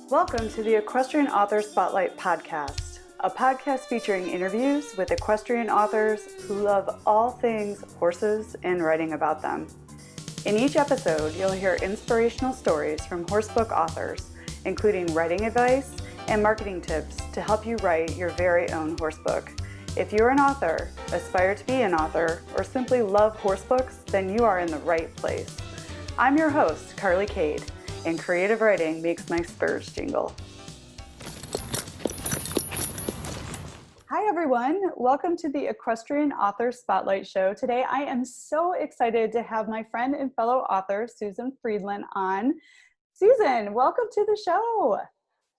Welcome to the Equestrian Author Spotlight podcast, a podcast featuring interviews with equestrian authors who love all things horses and writing about them. In each episode, you'll hear inspirational stories from horsebook authors, including writing advice and marketing tips to help you write your very own horsebook. If you're an author, aspire to be an author, or simply love horsebooks, then you are in the right place. I'm your host, Kade, and creative writing makes my spurs jingle. Hi everyone, welcome to the Equestrian Author Spotlight show. Today I am so excited to have my friend and fellow author, Susan Friedland, on. Susan, welcome to the show.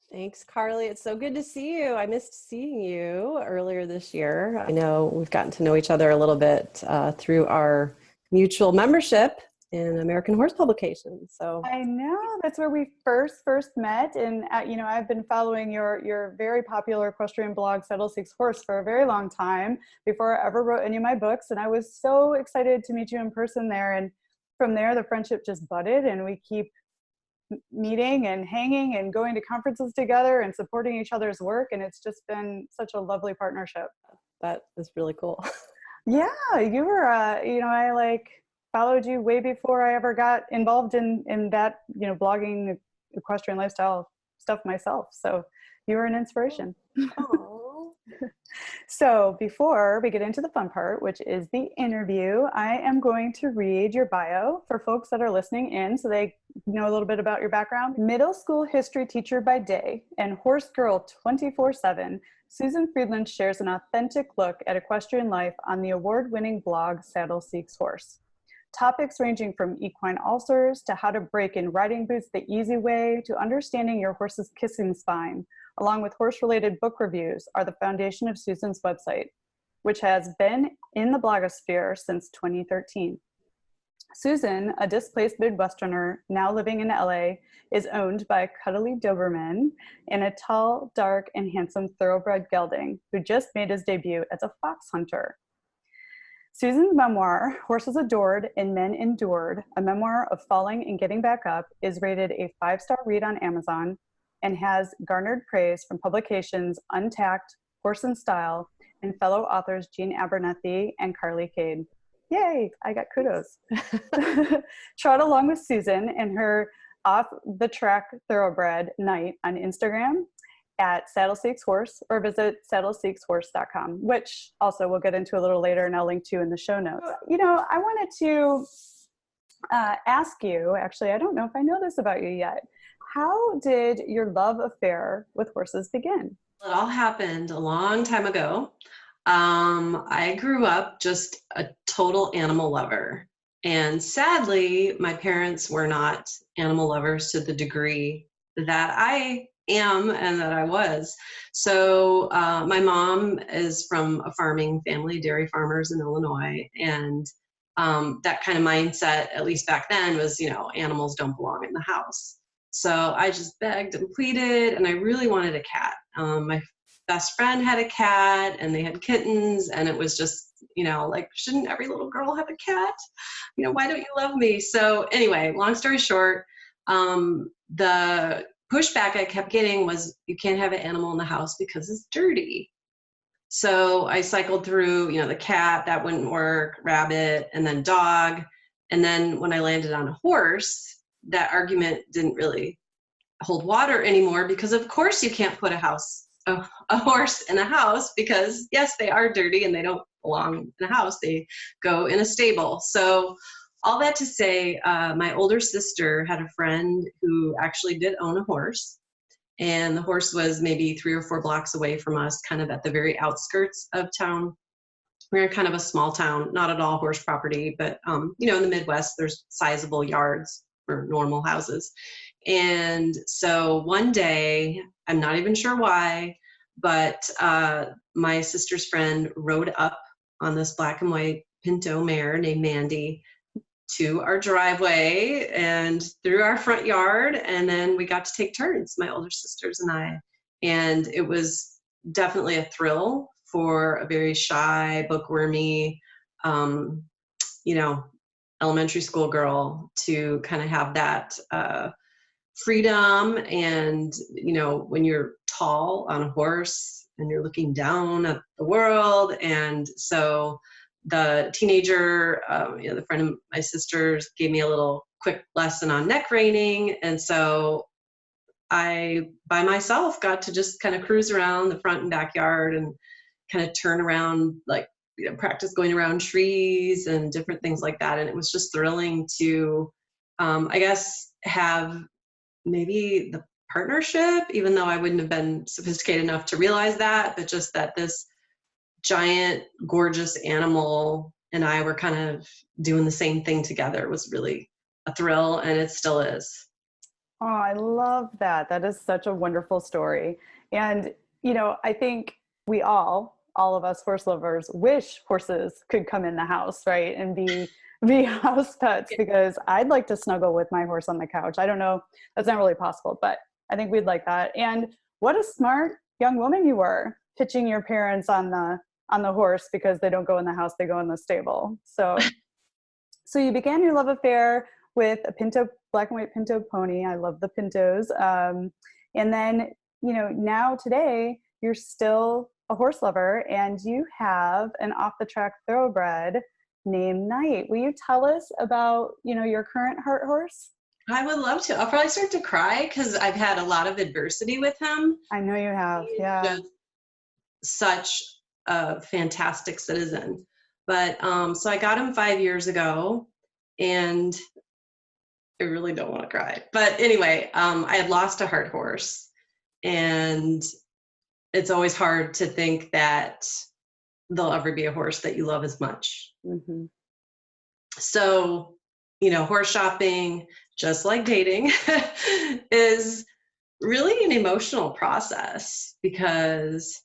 Thanks, Carly. It's so good to see you. I missed seeing you earlier this year. I know we've gotten to know each other a little bit through our mutual membership in American Horse Publications. So I know that's where we first met, and I've been following your very popular equestrian blog, Saddle Seeks Horse, for a very long time before I ever wrote any of my books, and I was so excited to meet you in person there. And from there, the friendship just budded, and we keep meeting and hanging and going to conferences together and supporting each other's work, and it's just been such a lovely partnership. That is really cool. Yeah, you were I followed you way before I ever got involved in that blogging equestrian lifestyle stuff myself, so you were an inspiration. Oh. So before we get into the fun part, which is the interview, I am going to read your bio for folks that are listening in so they know a little bit about your background. Middle school history teacher by day and horse girl 24/7, Susan Friedland shares an authentic look at equestrian life on the award-winning blog Saddle Seeks Horse. Topics ranging from equine ulcers to how to break in riding boots the easy way to understanding your horse's kissing spine, along with horse-related book reviews, are the foundation of Susan's website, which has been in the blogosphere since 2013. Susan, a displaced Midwesterner now living in LA, is owned by a cuddly Doberman and a tall, dark, and handsome thoroughbred gelding who just made his debut as a fox hunter. Susan's memoir, Horses Adored and Men Endured, a memoir of falling and getting back up, is rated a 5-star read on Amazon and has garnered praise from publications Untacked, Horse and Style, and fellow authors Jean Abernethy and Kade. Yay, I got kudos. Trot along with Susan and her off-the-track thoroughbred night on Instagram at Saddle Seeks Horse, or visit saddleseekshorse.com, which also we'll get into a little later and I'll link to in the show notes. I wanted to ask you, actually, I don't know if I know this about you yet. How did your love affair with horses begin? It all happened a long time ago. I grew up just a total animal lover. And sadly, my parents were not animal lovers to the degree that I am and that I was. So my mom is from a farming family, dairy farmers in Illinois. And that kind of mindset, at least back then, was, animals don't belong in the house. So I just begged and pleaded, and I really wanted a cat. My best friend had a cat, and they had kittens, and it was just, shouldn't every little girl have a cat? Why don't you love me? So anyway, long story short, the pushback I kept getting was, you can't have an animal in the house because it's dirty. So I cycled through, the cat, that wouldn't work, rabbit, and then dog. And then when I landed on a horse, that argument didn't really hold water anymore, because of course you can't put a horse in a house, because yes, they are dirty and they don't belong in a house. They go in a stable. So all that to say, my older sister had a friend who actually did own a horse, and the horse was maybe 3 or 4 blocks away from us, kind of at the very outskirts of town. We're in kind of a small town, not at all horse property, but in the Midwest, there's sizable yards for normal houses. And so one day, I'm not even sure why, but my sister's friend rode up on this black and white pinto mare named Mandy to our driveway and through our front yard. And then we got to take turns, my older sisters and I. And it was definitely a thrill for a very shy, bookwormy, elementary school girl to kind of have that freedom. And, you know, when you're tall on a horse and you're looking down at the world. And so the teenager, you know, the friend of my sister's gave me a little quick lesson on neck reining. And so I, by myself, got to just kind of cruise around the front and backyard and kind of turn around, like, you know, practice going around trees and different things like that. And it was just thrilling to, I guess, have maybe the partnership, even though I wouldn't have been sophisticated enough to realize that, but just that this giant, gorgeous animal and I were kind of doing the same thing together was really a thrill, and it still is. Oh, I love that. That is such a wonderful story. And, you know, I think we all of us horse lovers wish horses could come in the house, right? And be house pets, because I'd like to snuggle with my horse on the couch. I don't know, that's not really possible, but I think we'd like that. And what a smart young woman you were, pitching your parents on the horse, because they don't go in the house, they go in the stable. So you began your love affair with a Pinto, black and white Pinto pony. I love the Pintos. And then, you know, now today you're still a horse lover, and you have an off the track thoroughbred named Knight. Will you tell us about, you know, your current heart horse? I would love to. I'll probably start to cry because I've had a lot of adversity with him. I know you have. Yeah. Just such a fantastic citizen. But so I got him 5 years ago, and I really don't want to cry. But anyway, I had lost a heart horse, and it's always hard to think that there'll ever be a horse that you love as much. Mm-hmm. So, you know, horse shopping, just like dating, is really an emotional process, because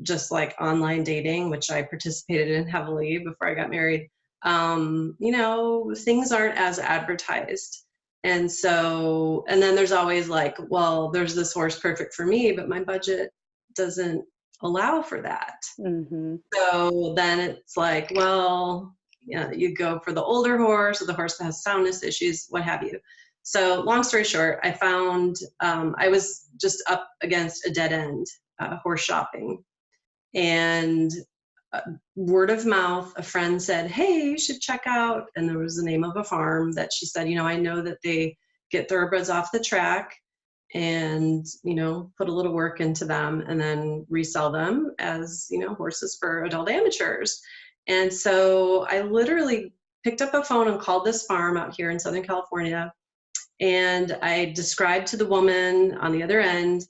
just like online dating, which I participated in heavily before I got married, you know, things aren't as advertised. And so, and then there's always like, well, there's this horse perfect for me, but my budget doesn't allow for that. Mm-hmm. So then it's like, well, yeah, you go for the older horse, or the horse that has soundness issues, what have you. So long story short, I found, I was just up against a dead end, horse shopping, and word of mouth, a friend said, hey, you should check out, and there was the name of a farm that she said, you know, I know that they get thoroughbreds off the track and, you know, put a little work into them and then resell them as, you know, horses for adult amateurs. And so I literally picked up a phone and called this farm out here in Southern California. And I described to the woman on the other end,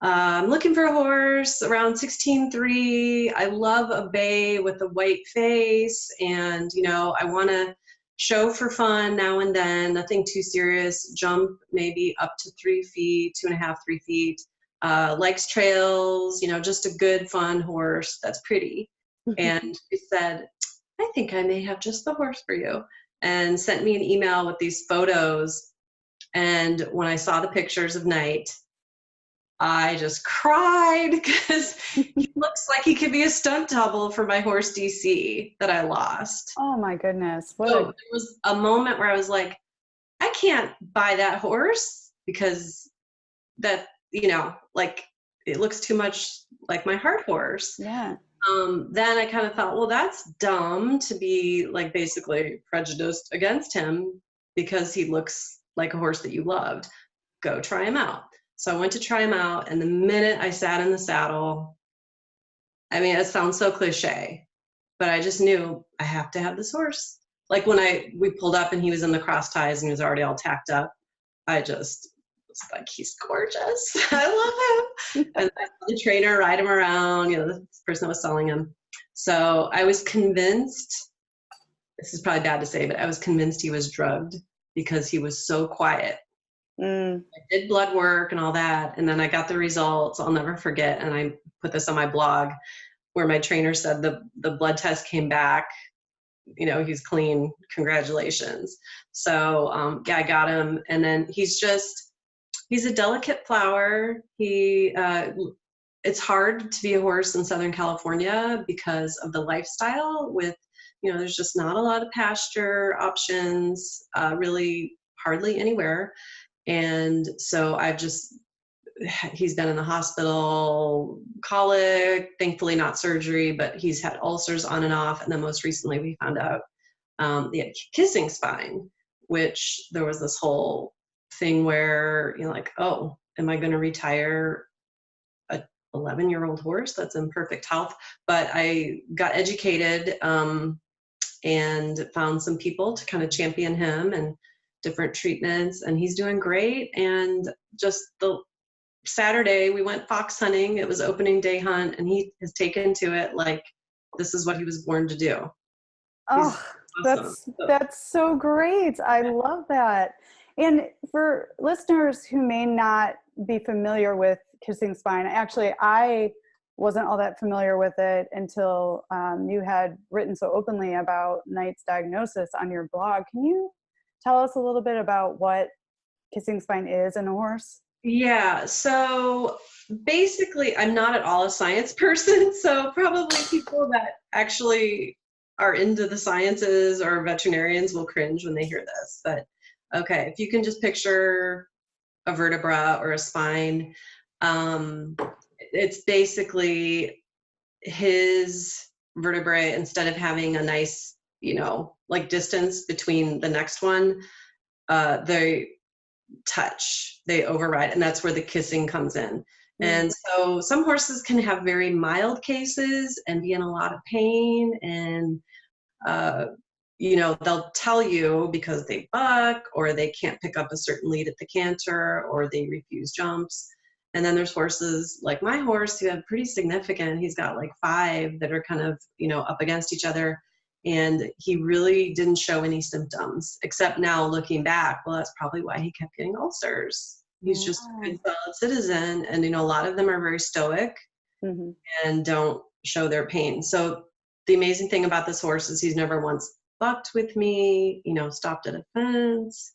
I'm looking for a horse around 16.3. I love a bay with a white face. And, you know, I want to show for fun now and then, nothing too serious, jump maybe up to 3 feet, 2.5, 3 feet, likes trails, you know, just a good, fun horse that's pretty. And she said, I think I may have just the horse for you, and sent me an email with these photos. And when I saw the pictures of Knight, I just cried, because he looks like he could be a stunt double for my horse DC that I lost. Oh my goodness. There was a moment where I was like, I can't buy that horse, because that, you know, like, it looks too much like my heart horse. Yeah. Then I kind of thought, well, that's dumb to be like basically prejudiced against him because he looks like a horse that you loved. Go try him out. So I went to try him out, and the minute I sat in the saddle, I mean, it sounds so cliche, but I just knew I have to have this horse. Like when we pulled up and he was in the cross ties and he was already all tacked up, I just was like, he's gorgeous. I love him. And I saw the trainer ride him around, you know, the person that was selling him. So I was convinced, this is probably bad to say, but I was convinced he was drugged because he was so quiet. I did blood work and all that, and then I got the results. I'll never forget, and I put this on my blog, where my trainer said the blood test came back, you know, he's clean, congratulations. So yeah, I got him, and then he's a delicate flower. It's hard to be a horse in Southern California because of the lifestyle with, you know, there's just not a lot of pasture options, really hardly anywhere. And so he's been in the hospital, colic, thankfully not surgery, but he's had ulcers on and off. And then most recently we found out he had kissing spine, which there was this whole thing where you're like, oh, am I going to retire a 11-year-old horse that's in perfect health? But I got educated and found some people to kind of champion him and different treatments, and he's doing great. And just the Saturday we went fox hunting. It was opening day hunt, and he has taken to it like this is what he was born to do. Oh, awesome. That's so great. I love that. And for listeners who may not be familiar with kissing spine, actually, I wasn't all that familiar with it until you had written so openly about Knight's diagnosis on your blog. Can you tell us a little bit about what kissing spine is in a horse? Yeah, so basically, I'm not at all a science person, so probably people that actually are into the sciences or veterinarians will cringe when they hear this. But okay, if you can just picture a vertebra or a spine, it's basically his vertebrae, instead of having a nice, like distance between the next one, they touch, they override, and that's where the kissing comes in. And so some horses can have very mild cases and be in a lot of pain, and they'll tell you because they buck or they can't pick up a certain lead at the canter or they refuse jumps. And then there's horses like my horse who have pretty significant, he's got like 5 that are kind of, up against each other. And he really didn't show any symptoms, except now looking back, well, that's probably why he kept getting ulcers. He's just a good, solid citizen. And, a lot of them are very stoic and don't show their pain. So the amazing thing about this horse is he's never once bucked with me, stopped at a fence,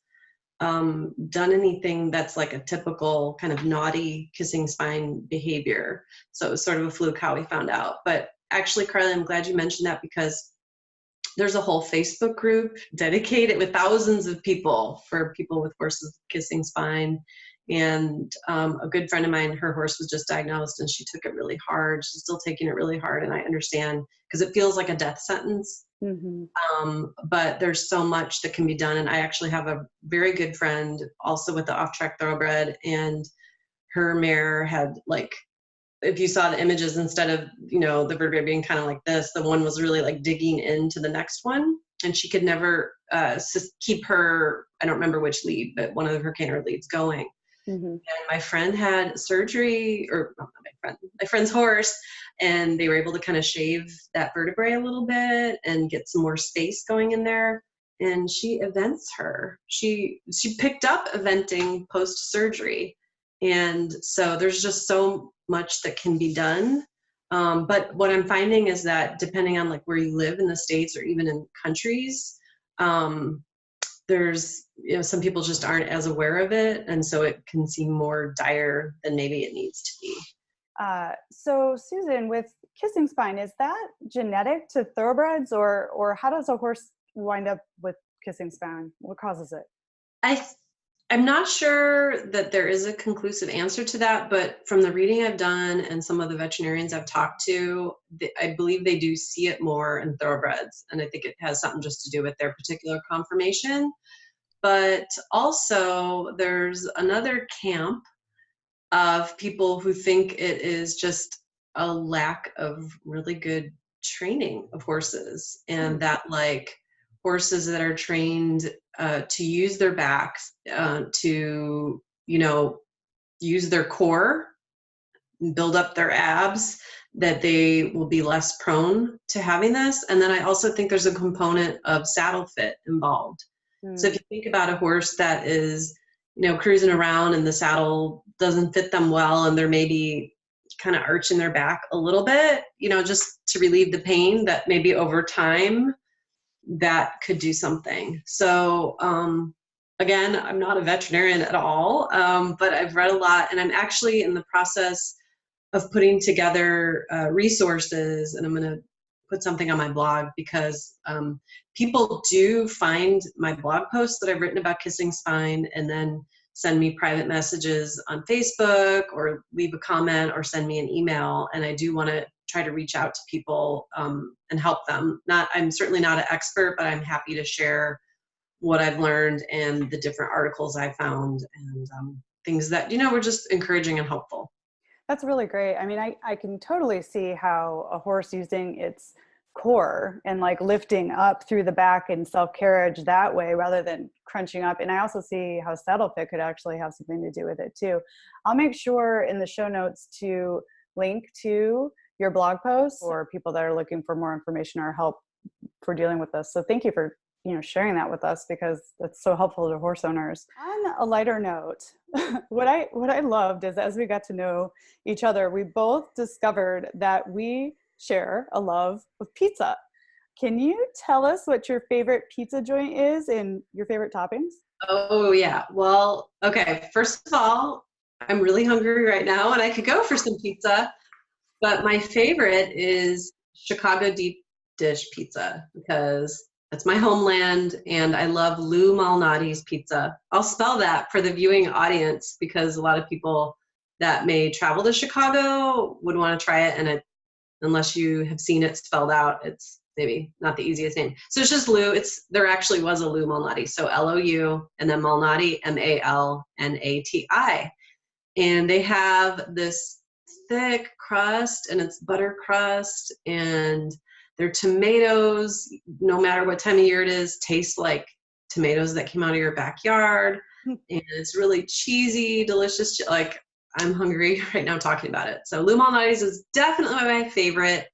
done anything that's like a typical kind of naughty kissing spine behavior. So it was sort of a fluke how we found out. But actually, Carly, I'm glad you mentioned that, because there's a whole Facebook group dedicated with thousands of people for people with horses with kissing spine. And a good friend of mine, her horse was just diagnosed and she took it really hard. She's still taking it really hard. And I understand, because it feels like a death sentence. But there's so much that can be done. And I actually have a very good friend also with the off-track thoroughbred, and her mare had, like, if you saw the images, instead of, the vertebrae being kind of like this, the one was really like digging into the next one. And she could never keep her, I don't remember which lead, but one of her canter leads going. And my friend had surgery, or not my friend, my friend's horse, and they were able to kind of shave that vertebrae a little bit and get some more space going in there. And she events her. She picked up eventing post-surgery. And so there's just so much that can be done. But what I'm finding is that depending on like where you live in the States or even in countries, there's, some people just aren't as aware of it. And so it can seem more dire than maybe it needs to be. So Susan, with kissing spine, is that genetic to thoroughbreds, or how does a horse wind up with kissing spine? What causes it? I'm not sure that there is a conclusive answer to that, but from the reading I've done and some of the veterinarians I've talked to, I believe they do see it more in thoroughbreds. And I think it has something just to do with their particular conformation. But also there's another camp of people who think it is just a lack of really good training of horses, and that like horses that are trained to use their backs, to, use their core, build up their abs, that they will be less prone to having this. And then I also think there's a component of saddle fit involved. So if you think about a horse that is, cruising around and the saddle doesn't fit them well, and they're maybe kind of arching their back a little bit, just to relieve the pain, that maybe over time that could do something. So, again, I'm not a veterinarian at all, but I've read a lot, and I'm actually in the process of putting together resources, and I'm going to put something on my blog, because people do find my blog posts that I've written about kissing spine and then send me private messages on Facebook or leave a comment or send me an email. And I do want to try to reach out to people and help them. I'm certainly not an expert, but I'm happy to share what I've learned and the different articles I found and things that, were just encouraging and helpful. That's really great. I mean, I can totally see how a horse using its core and like lifting up through the back and self-carriage that way rather than crunching up. And I also see how saddle fit could actually have something to do with it too. I'll make sure in the show notes to link to your blog posts for people that are looking for more information or help for dealing with this. So thank you for sharing that with us, because that's so helpful to horse owners. On a lighter note, what I loved is as we got to know each other, we both discovered that we share a love of pizza. Can you tell us what your favorite pizza joint is and your favorite toppings? Oh yeah. Well, okay. First of all, I'm really hungry right now and I could go for some pizza, but my favorite is Chicago deep dish pizza because that's my homeland, and I love Lou Malnati's pizza. I'll spell that for the viewing audience because a lot of people that may travel to Chicago would want to try it, and unless you have seen it spelled out, it's maybe not the easiest name. So it's just Lou. There actually was a Lou Malnati, so L-O-U, and then Malnati, M-A-L-N-A-T-I. And they have this thick crust, and it's butter crust, and their tomatoes, no matter what time of year it is, taste like tomatoes that came out of your backyard. And it's really cheesy, delicious. Like, I'm hungry right now talking about it. So Lou Malnati's is definitely my favorite,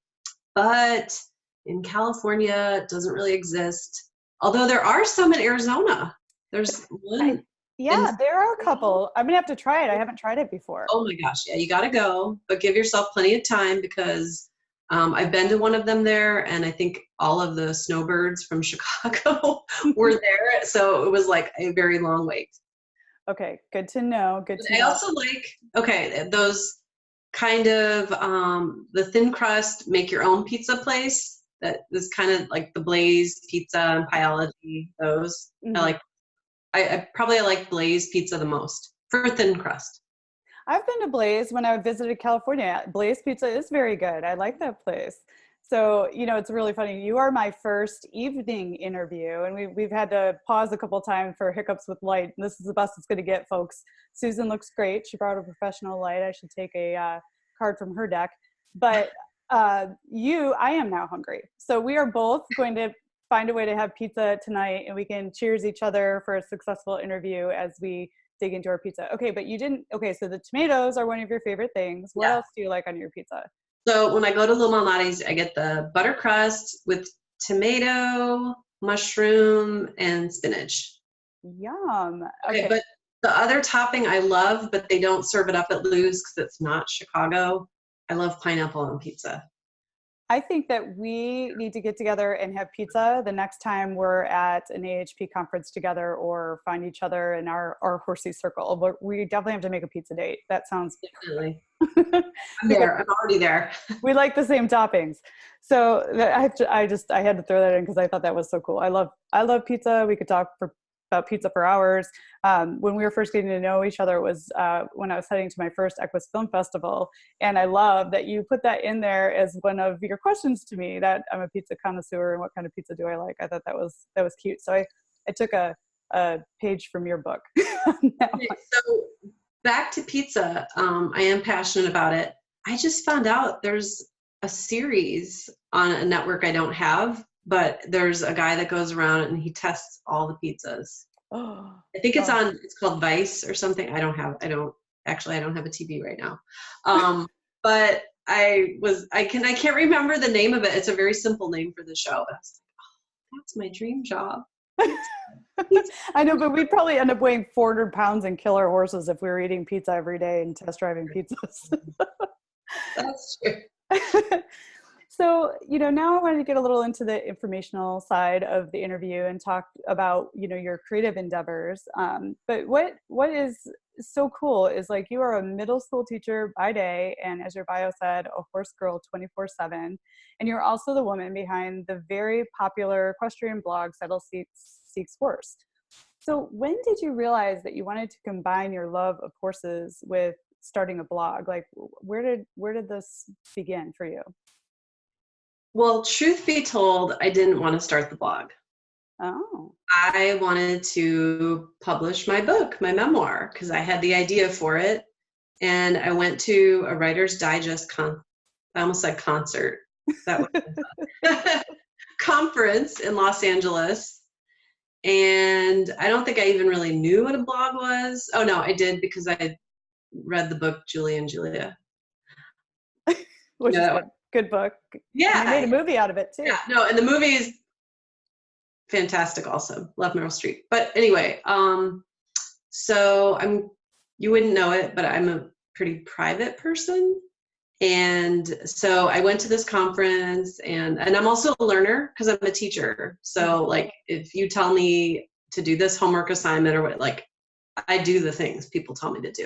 but in California, it doesn't really exist. Although there are some in Arizona. There's one. There are a couple. I'm going to have to try it. I haven't tried it before. Oh my gosh. Yeah, you got to go, but give yourself plenty of time because I've been to one of them there, and I think all of the snowbirds from Chicago were there. So it was like a very long wait. Okay, good to know. I also like, those kind of the thin crust, make your own pizza place. That is kind of like the Blaze Pizza and Pieology. Those I like Blaze Pizza the most for thin crust. I've been to Blaze when I visited California. Blaze Pizza is very good. I like that place. So, it's really funny. You are my first evening interview, and we've had to pause a couple times for hiccups with light. And this is the best it's going to get, folks. Susan looks great. She brought a professional light. I should take a card from her deck. But I am now hungry. So we are both going to find a way to have pizza tonight, and we can cheers each other for a successful interview as we dig into our pizza. Okay, but so the tomatoes are one of your favorite things. What else do you like on your pizza? So when I go to Lou Malnati's, I get the butter crust with tomato, mushroom, and spinach. Yum. Okay, but the other topping I love, but they don't serve it up at Lou's because it's not Chicago. I love pineapple on pizza. I think that we need to get together and have pizza the next time we're at an AHP conference together or find each other in our horsey circle. But we definitely have to make a pizza date. That sounds definitely. I'm there. I'm already there. We like the same toppings. So I had to throw that in because I thought that was so cool. I love pizza. We could talk about pizza for hours. When we were first getting to know each other, it was when I was heading to my first Equus Film Festival. And I love that you put that in there as one of your questions to me, that I'm a pizza connoisseur and what kind of pizza do I like. I thought that was cute. So I took a page from your book. Okay, so back to pizza. I am passionate about it. I just found out there's a series on a network I don't have, but there's a guy that goes around and he tests all the pizzas. I think it's called Vice or something. I don't have a TV right now. But I can't remember the name of it. It's a very simple name for the show. I was like, oh, that's my dream job. I know, but we'd probably end up weighing 400 pounds and kill our horses if we were eating pizza every day and test driving pizzas. That's true. So, now I wanted to get a little into the informational side of the interview and talk about, your creative endeavors. But what is so cool is like you are a middle school teacher by day, and as your bio said, a horse girl 24/7. And you're also the woman behind the very popular equestrian blog, Settle Seeks Horse. So when did you realize that you wanted to combine your love of horses with starting a blog? Like where did this begin for you? Well, truth be told, I didn't want to start the blog. Oh. I wanted to publish my book, my memoir, because I had the idea for it. And I went to a Writer's Digest I almost said concert. That was conference in Los Angeles. And I don't think I even really knew what a blog was. Oh no, I did, because I read the book Julie and Julia. Which is a good book. Yeah. And they made a movie out of it too. Yeah, no, and the movie is fantastic also. Love Meryl Streep. But anyway, so you wouldn't know it, but I'm a pretty private person. And so I went to this conference, and I'm also a learner because I'm a teacher. So like, if you tell me to do this homework assignment or what, like, I do the things people tell me to do.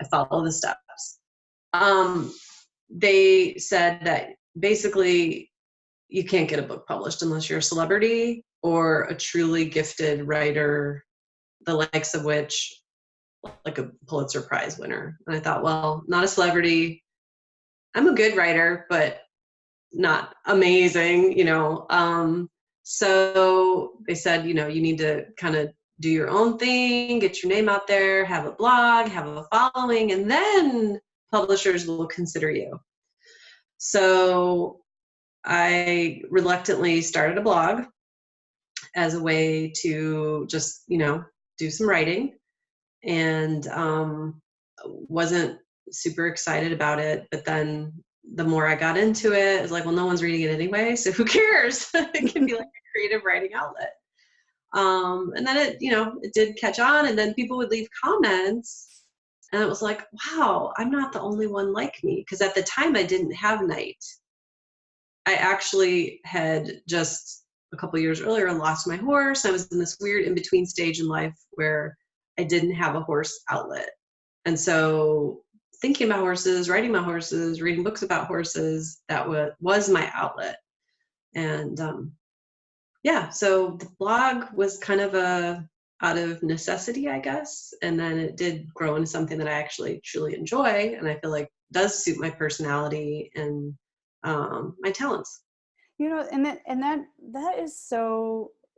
I follow the steps. They said that basically you can't get a book published unless you're a celebrity or a truly gifted writer, the likes of which, like a Pulitzer Prize winner. And I thought, well, not a celebrity. I'm a good writer, but not amazing, So they said, you need to kind of do your own thing, get your name out there, have a blog, have a following, and then publishers will consider you. So I reluctantly started a blog as a way to just, do some writing, and wasn't super excited about it. But then the more I got into it, it's like, well, no one's reading it anyway, so who cares? It can be like a creative writing outlet. And then it did catch on, and then people would leave comments, and it was like, wow, I'm not the only one like me. Because at the time I didn't have Night. I actually had just a couple years earlier lost my horse. I was in this weird in-between stage in life where I didn't have a horse outlet. And so thinking about horses, writing about horses, reading books about horses, that was my outlet. And so the blog was kind of out of necessity, I guess. And then it did grow into something that I actually truly enjoy, and I feel like does suit my personality and my talents.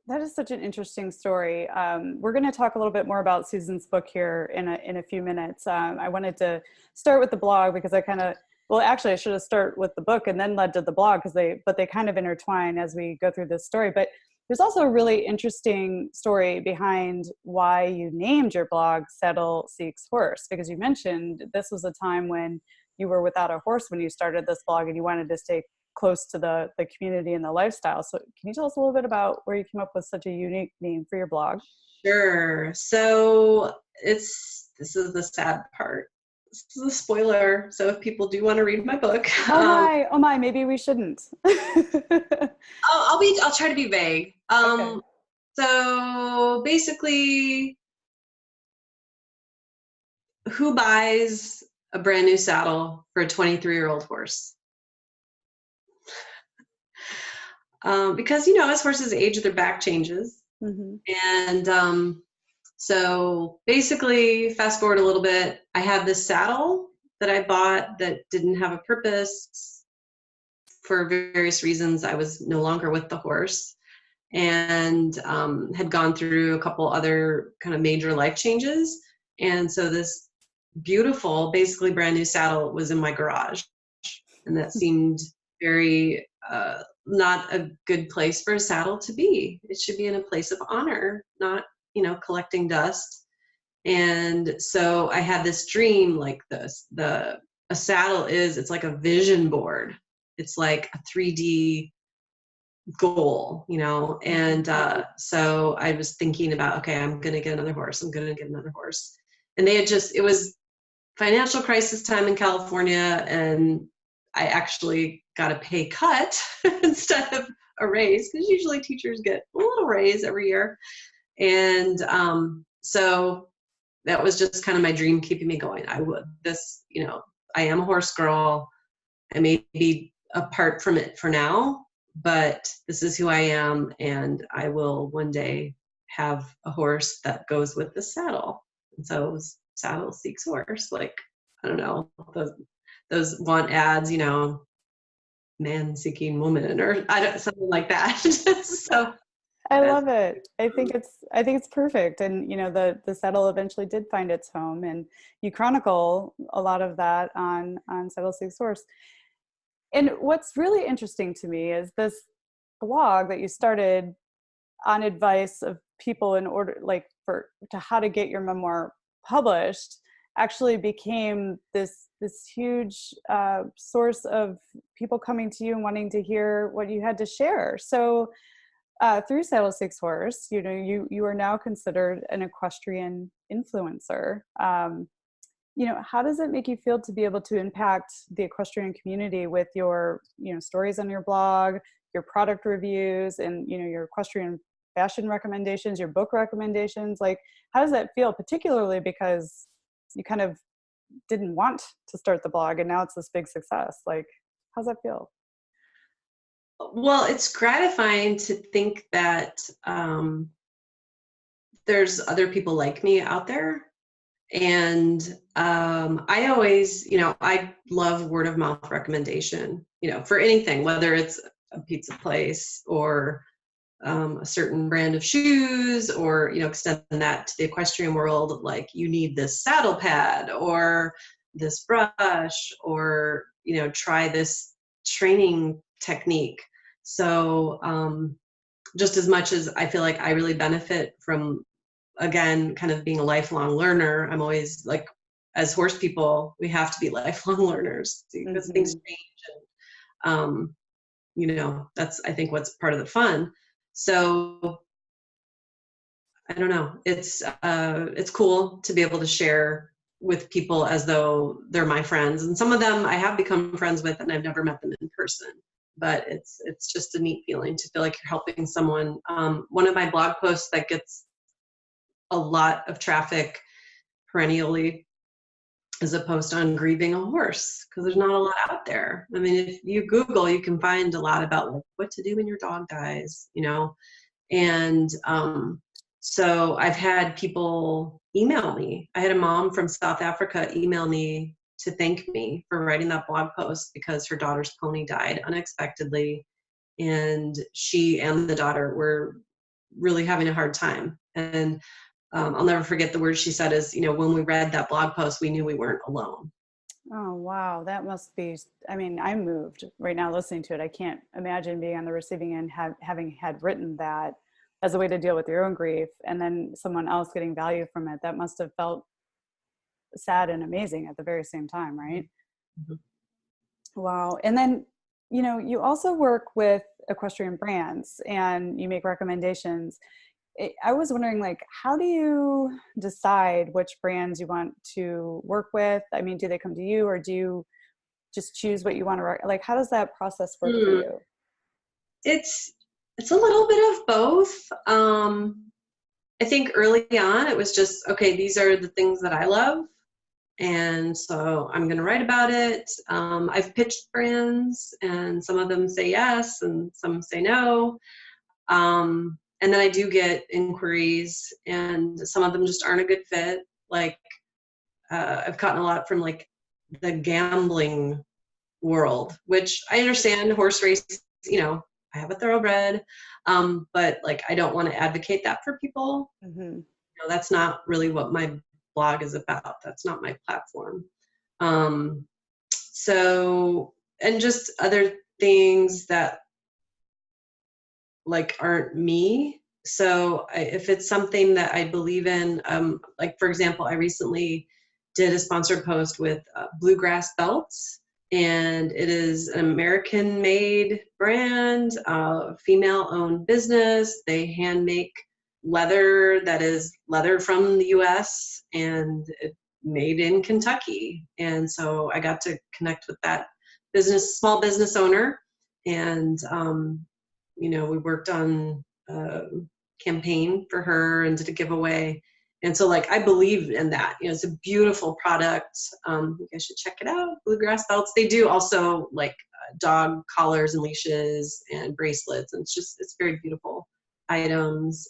That is such an interesting story. We're going to talk a little bit more about Susan's book here in a few minutes. I wanted to start with the blog because actually I should have started with the book and then led to the blog but they kind of intertwine as we go through this story. But there's also a really interesting story behind why you named your blog Settle Seeks Horse, because you mentioned this was a time when you were without a horse when you started this blog and you wanted to stay close to the community and the lifestyle. So can you tell us a little bit about where you came up with such a unique name for your blog? Sure. So this is the sad part. This is a spoiler. So if people do want to read my book. Oh my, maybe we shouldn't. I'll try to be vague. Okay. So basically, who buys a brand new saddle for a 23-year-old horse? Because, as horses age, their back changes. Mm-hmm. And so basically, fast forward a little bit, I had this saddle that I bought that didn't have a purpose for various reasons. I was no longer with the horse, and had gone through a couple other kind of major life changes. And so this beautiful, basically brand new saddle was in my garage. And that seemed very not a good place for a saddle to be. It should be in a place of honor, not, collecting dust. And so I had this dream like this. A saddle it's like a vision board. It's like a 3D goal, and so I was thinking about, okay, I'm going to get another horse. And it was financial crisis time in California, and I actually got a pay cut instead of a raise, because usually teachers get a little raise every year. And so that was just kind of my dream keeping me going. I am a horse girl. I may be apart from it for now, but this is who I am, and I will one day have a horse that goes with the saddle. And so it was saddle seeks horse. Like, I don't know, those want ads, you know, man seeking woman, or I don't, something like that. So I love it. I think it's perfect. And, you know, the saddle eventually did find its home, and you chronicle a lot of that on Saddle Seeks Horse. And what's really interesting to me is this blog that you started on advice of people in order, like, to how to get your memoir published, actually became this huge source of people coming to you and wanting to hear what you had to share. So through Saddle Seeks Horse, you know, you are now considered an equestrian influencer. You know, how does it make you feel to be able to impact the equestrian community with your, you know, stories on your blog, your product reviews, and, you know, your equestrian fashion recommendations, your book recommendations? Like, how does that feel, particularly because you kind of didn't want to start the blog and now it's this big success? Like, how's that feel? Well, it's gratifying to think that there's other people like me out there. And I always, you know, I love word of mouth recommendation, you know, for anything, whether it's a pizza place or a certain brand of shoes, or, you know, extend that to the equestrian world, like, you need this saddle pad or this brush, or, you know, try this training technique. So just as much as I feel like I really benefit from, again, kind of being a lifelong learner, I'm always like, as horse people, we have to be lifelong learners because things change. And, you know, that's, I think, what's part of the fun. So I don't know. It's cool to be able to share with people as though they're my friends. And some of them I have become friends with and I've never met them in person. But it's just a neat feeling to feel like you're helping someone. One of my blog posts that gets a lot of traffic perennially is a post on grieving a horse, because there's not a lot out there. I mean, if you Google, you can find a lot about, like, what to do when your dog dies, you know. And so I've had people email me. I had a mom from South Africa email me to thank me for writing that blog post because her daughter's pony died unexpectedly, and she and the daughter were really having a hard time. And I'll never forget the words she said is, you know, when we read that blog post, we knew we weren't alone. Oh, wow. That must be, I mean, I'm moved right now listening to it. I can't imagine being on the receiving end, having had written that as a way to deal with your own grief, and then someone else getting value from it. That must have felt sad and amazing at the very same time, right? Mm-hmm. Wow. And then, you know, you also work with equestrian brands and you make recommendations. I was wondering, like, how do you decide which brands you want to work with? I mean, do they come to you, or do you just choose what you want to, like, how does that process work for you? It's a little bit of both. I think early on it was just, okay, these are the things that I love, and so I'm going to write about it. I've pitched brands, and some of them say yes and some say no. And then I do get inquiries, and some of them just aren't a good fit. Like, I've gotten a lot from, like, the gambling world, which I understand. Horse race, you know, I have a thoroughbred, but, like, I don't want to advocate that for people. Mm-hmm. You know, that's not really what my blog is about. That's not my platform. So, and just other things that, like, aren't me. So if it's something that I believe in, like, for example, I recently did a sponsored post with Bluegrass Belts, and it is an American-made brand, female-owned business. They hand make leather that is leather from the U.S. and it made in Kentucky. And so I got to connect with that small business owner, and you know, we worked on a campaign for her and did a giveaway. And so, like, I believe in that. You know, it's a beautiful product. You guys should check it out. Bluegrass Belts. They do also, like, dog collars and leashes and bracelets. And it's very beautiful items.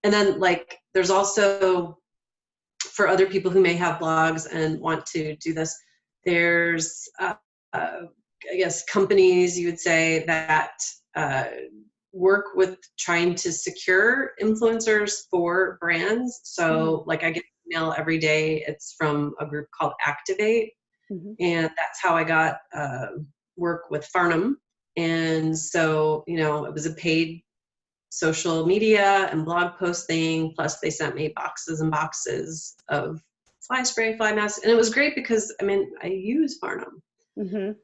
and then like there's also, for other people who may have blogs and want to do this, there's I guess companies, you would say, that work with trying to secure influencers for brands. So like I get an email every day. It's from a group called Activate. And that's how I got work with Farnham. And so, you know, it was a paid social media and blog post thing. Plus they sent me boxes and boxes of fly spray, fly masks. And it was great because, I mean, I use Farnham. So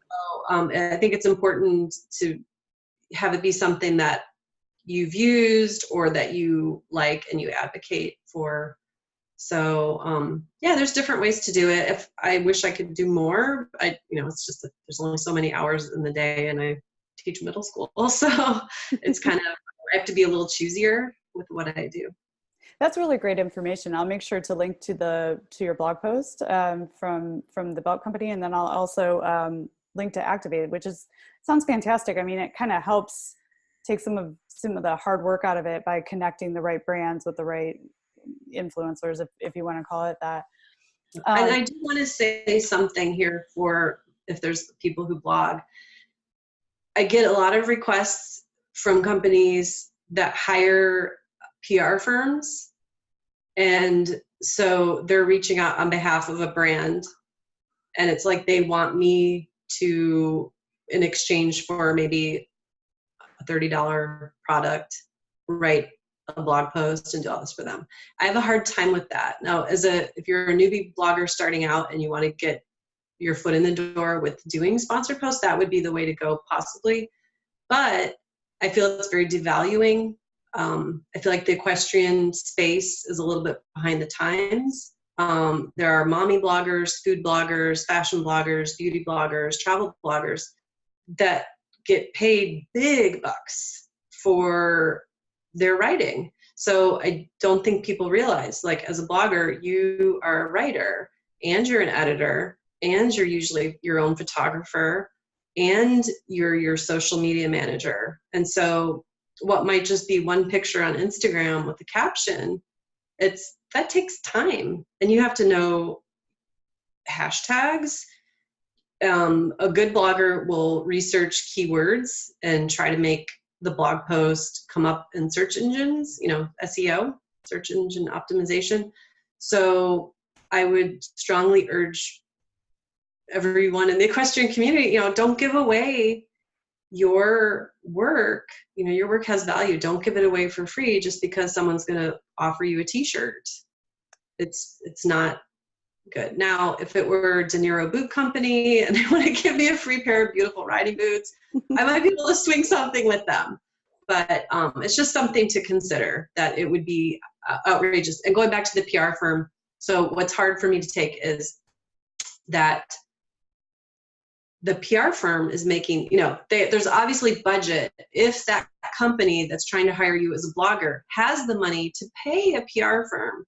I think it's important to have it be something that you've used or that you like and you advocate for. So yeah, there's different ways to do it. If I wish I could do more, you know, it's just that there's only so many hours in the day, and I teach middle school, so it's kind of, I have to be a little choosier with what I do. That's really great information. I'll make sure to link to your blog post from the belt company, and then I'll also link to Activate, which sounds fantastic. I mean, it kind of helps take some of the hard work out of it by connecting the right brands with the right influencers, if you want to call it that. And I do want to say something here for if there's people who blog. I get a lot of requests from companies that hire PR firms, and so they're reaching out on behalf of a brand, and it's like they want me to, in exchange for maybe a $30 product, write a blog post and do all this for them. I have a hard time with that. Now, if you're a newbie blogger starting out and you want to get your foot in the door with doing sponsored posts, that would be the way to go possibly. But I feel it's very devaluing. I feel like the equestrian space is a little bit behind the times. There are mommy bloggers, food bloggers, fashion bloggers, beauty bloggers, travel bloggers that get paid big bucks for their writing. So I don't think people realize, like, as a blogger, you are a writer and you're an editor and you're usually your own photographer and you're your social media manager. And so what might just be one picture on Instagram with a caption, that takes time, and you have to know hashtags. A good blogger will research keywords and try to make the blog post come up in search engines, you know, SEO, search engine optimization. So I would strongly urge everyone in the equestrian community, you know, don't give away your work. You know, your work has value. Don't give it away for free just because someone's going to offer you a t-shirt. It's not good. Now, if it were De Niro Boot Company and they want to give me a free pair of beautiful riding boots, I might be able to swing something with them. But it's just something to consider, that it would be outrageous. And going back to the PR firm, so what's hard for me to take is that the PR firm is making, you know, there's obviously budget. If that company that's trying to hire you as a blogger has the money to pay a PR firm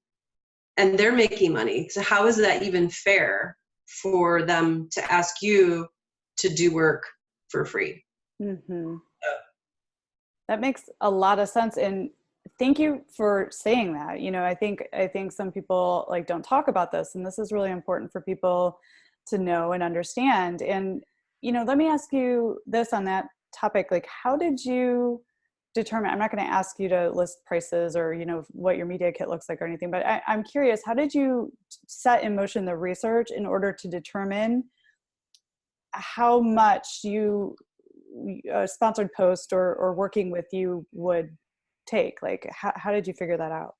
and they're making money, so how is that even fair for them to ask you to do work for free? Mm-hmm. That makes a lot of sense. And thank you for saying that. You know, I think some people like don't talk about this, and this is really important for people to know and understand. And, you know, let me ask you this on that topic. Like, how did you determine, I'm not going to ask you to list prices or, you know, what your media kit looks like or anything, but I'm curious, how did you set in motion the research in order to determine how much a sponsored post or working with you would take? Like, how did you figure that out?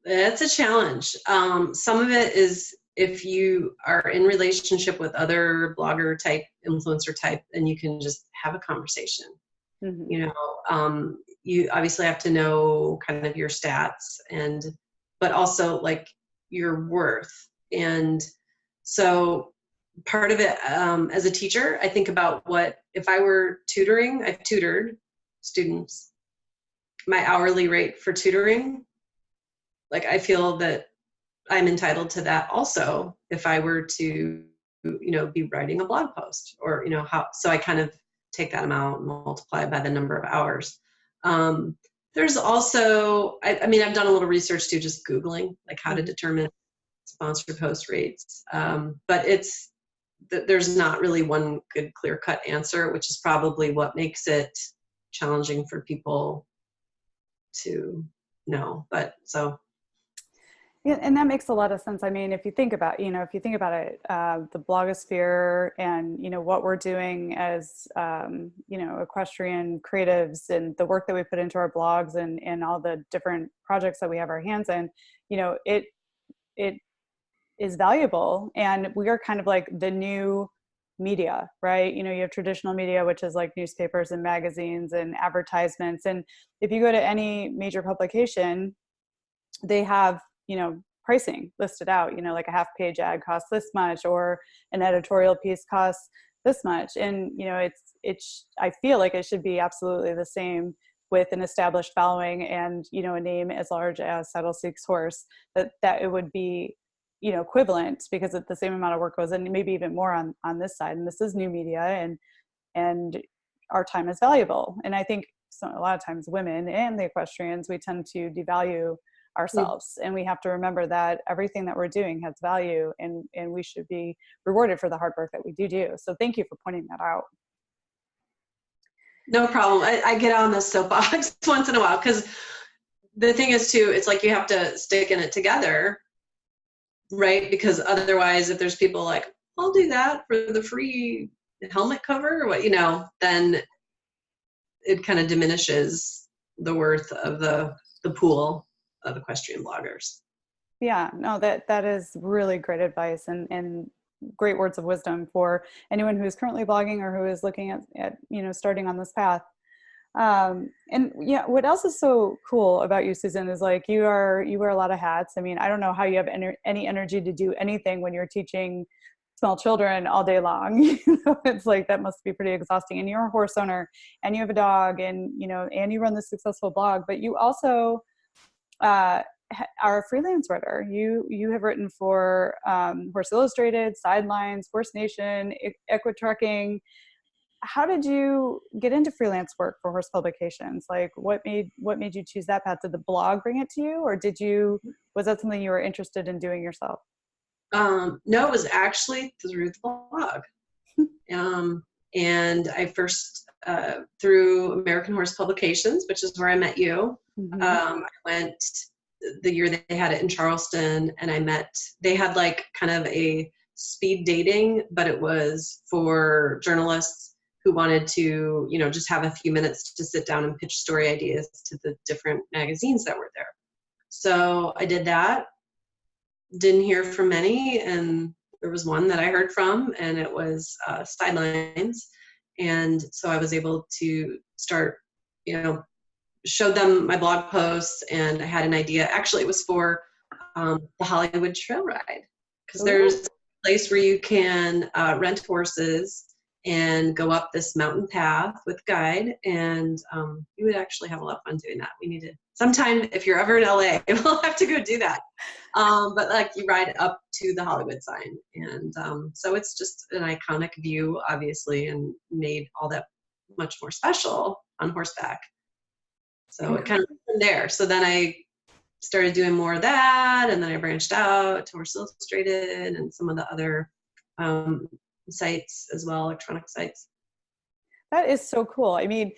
That's a challenge. Some of it is if you are in relationship with other blogger type, influencer type, then you can just have a conversation. Mm-hmm. You know, you obviously have to know kind of your stats but also like your worth. And so part of it, as a teacher, I think about what, if I were tutoring, I've tutored students, my hourly rate for tutoring, like I feel that I'm entitled to that also if I were to, you know, be writing a blog post or, you know, so I kind of take that amount and multiply by the number of hours. There's also, I mean, I've done a little research too, just Googling, like how to determine sponsored post rates. But there's not really one good clear-cut answer, which is probably what makes it challenging for people to know. But so. Yeah, and that makes a lot of sense. I mean, if you think about, it, the blogosphere and, what we're doing as, equestrian creatives and the work that we put into our blogs and all the different projects that we have our hands in, it is valuable. And we are kind of like the new media, right? You have traditional media, which is like newspapers and magazines and advertisements. And if you go to any major publication, they have, pricing listed out, like a half-page ad costs this much, or an editorial piece costs this much. And, I feel like it should be absolutely the same with an established following and, a name as large as Saddle Seek's horse, that it would be, equivalent, because the same amount of work goes in, maybe even more on this side. And this is new media, and our time is valuable. And I think a lot of times women and the equestrians, we tend to devalue ourselves, and we have to remember that everything that we're doing has value, and we should be rewarded for the hard work that we do. So thank you for pointing that out. No problem. I get on this soapbox once in a while, because the thing is too, it's like you have to stick in it together, right? Because otherwise, if there's people like, I'll do that for the free helmet cover, or what, then it kind of diminishes the worth of the pool of equestrian bloggers. Yeah, no, that is really great advice and great words of wisdom for anyone who's currently blogging or who is looking at starting on this path. And yeah, what else is so cool about you, Susan, is like you wear a lot of hats. I mean, I don't know how you have any energy to do anything when you're teaching small children all day long. It's like that must be pretty exhausting. And you're a horse owner, and you have a dog, and and you run this successful blog, but you also are a freelance writer. You have written for Horse Illustrated, Sidelines, Horse Nation, Equitrucking. How did you get into freelance work for horse publications? Like, what made you choose that path? Did the blog bring it to you, or was that something you were interested in doing yourself? No, it was actually through the blog. And I first, through American Horse Publications, which is where I met you. Mm-hmm. I went the year they had it in Charleston, and they had like kind of a speed dating, but it was for journalists who wanted to, just have a few minutes to sit down and pitch story ideas to the different magazines that were there. So I did that, didn't hear from many, and there was one that I heard from, and it was Sidelines. And so I was able to start, showed them my blog posts, and I had an idea. Actually, it was for the Hollywood Trail Ride, because there's a place where you can rent horses and go up this mountain path with guide, and you would actually have a lot of fun doing that. We need to sometime, if you're ever in LA, we'll have to go do that. But like you ride up to the Hollywood sign, and so it's just an iconic view, obviously, and made all that much more special on horseback. So it kind of went from there. So then I started doing more of that, and then I branched out to Horse Illustrated and some of the other sites as well, electronic sites. That is so cool. I mean,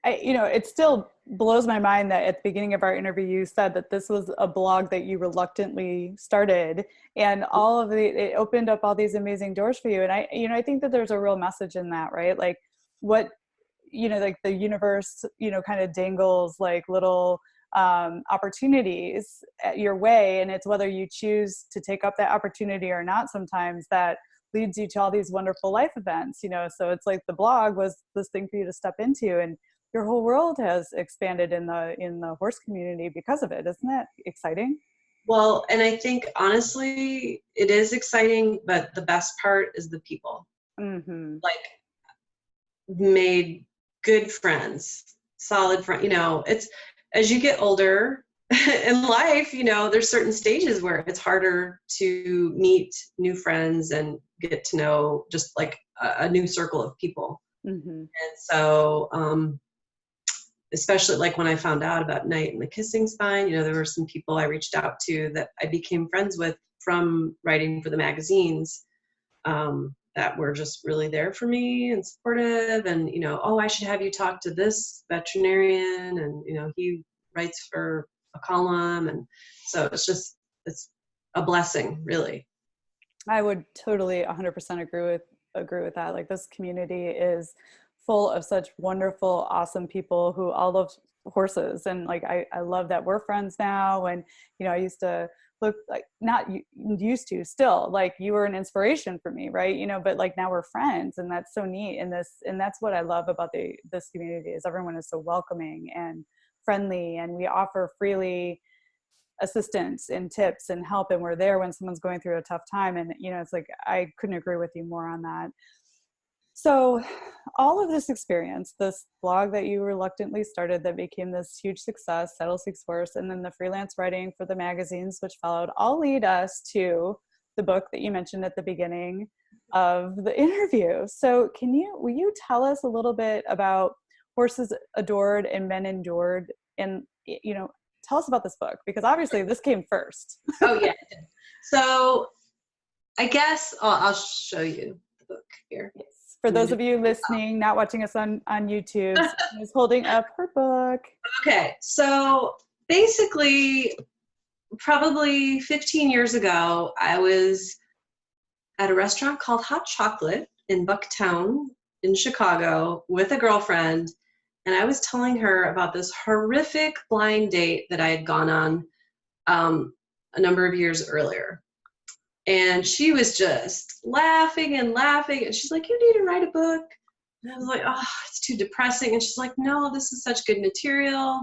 it still blows my mind that at the beginning of our interview, you said that this was a blog that you reluctantly started, and it opened up all these amazing doors for you. And I think that there's a real message in that, right? Like what, like the universe, kind of dangles like little opportunities at your way. And it's whether you choose to take up that opportunity or not, sometimes that leads you to all these wonderful life events, so it's like the blog was this thing for you to step into, and your whole world has expanded in the horse community because of it. Isn't that exciting? Well, and I think honestly, it is exciting, but the best part is the people. Mm-hmm. Like, made good friends, solid friends. It's as you get older in life, there's certain stages where it's harder to meet new friends and get to know just like a new circle of people. Mm-hmm. And so especially like when I found out about Night and the Kissing Spine, you know, there were some people I reached out to that I became friends with from writing for the magazines, that were just really there for me and supportive, and, you know, oh, I should have you talk to this veterinarian, and, you know, he writes for a column. And so it's a blessing, really. I would totally 100% agree with that. Like, this community is full of such wonderful, awesome people who all love horses. And like, I love that we're friends now. And, you know, I used to look like, not used to, still, like, you were an inspiration for me, right? You know, but like, now we're friends, and that's so neat. And that's what I love about this community, is everyone is so welcoming and friendly, and we offer freely assistance and tips and help, and we're there when someone's going through a tough time. And, you know, it's like, I couldn't agree with you more on that. So all of this experience, this blog that you reluctantly started that became this huge success, Saddle Seeks Horse, and then the freelance writing for the magazines, which followed, all lead us to the book that you mentioned at the beginning of the interview. So will you tell us a little bit about Horses Adored and Men Endured? And, you know, tell us about this book, because obviously this came first. Oh, yeah. So I guess I'll show you the book here. Yes. For those of you listening, not watching us on YouTube, Susan is holding up her book. Okay. So basically, probably 15 years ago, I was at a restaurant called Hot Chocolate in Bucktown in Chicago with a girlfriend. And I was telling her about this horrific blind date that I had gone on a number of years earlier. And she was just laughing and laughing. And she's like, you need to write a book. And I was like, oh, it's too depressing. And she's like, no, this is such good material.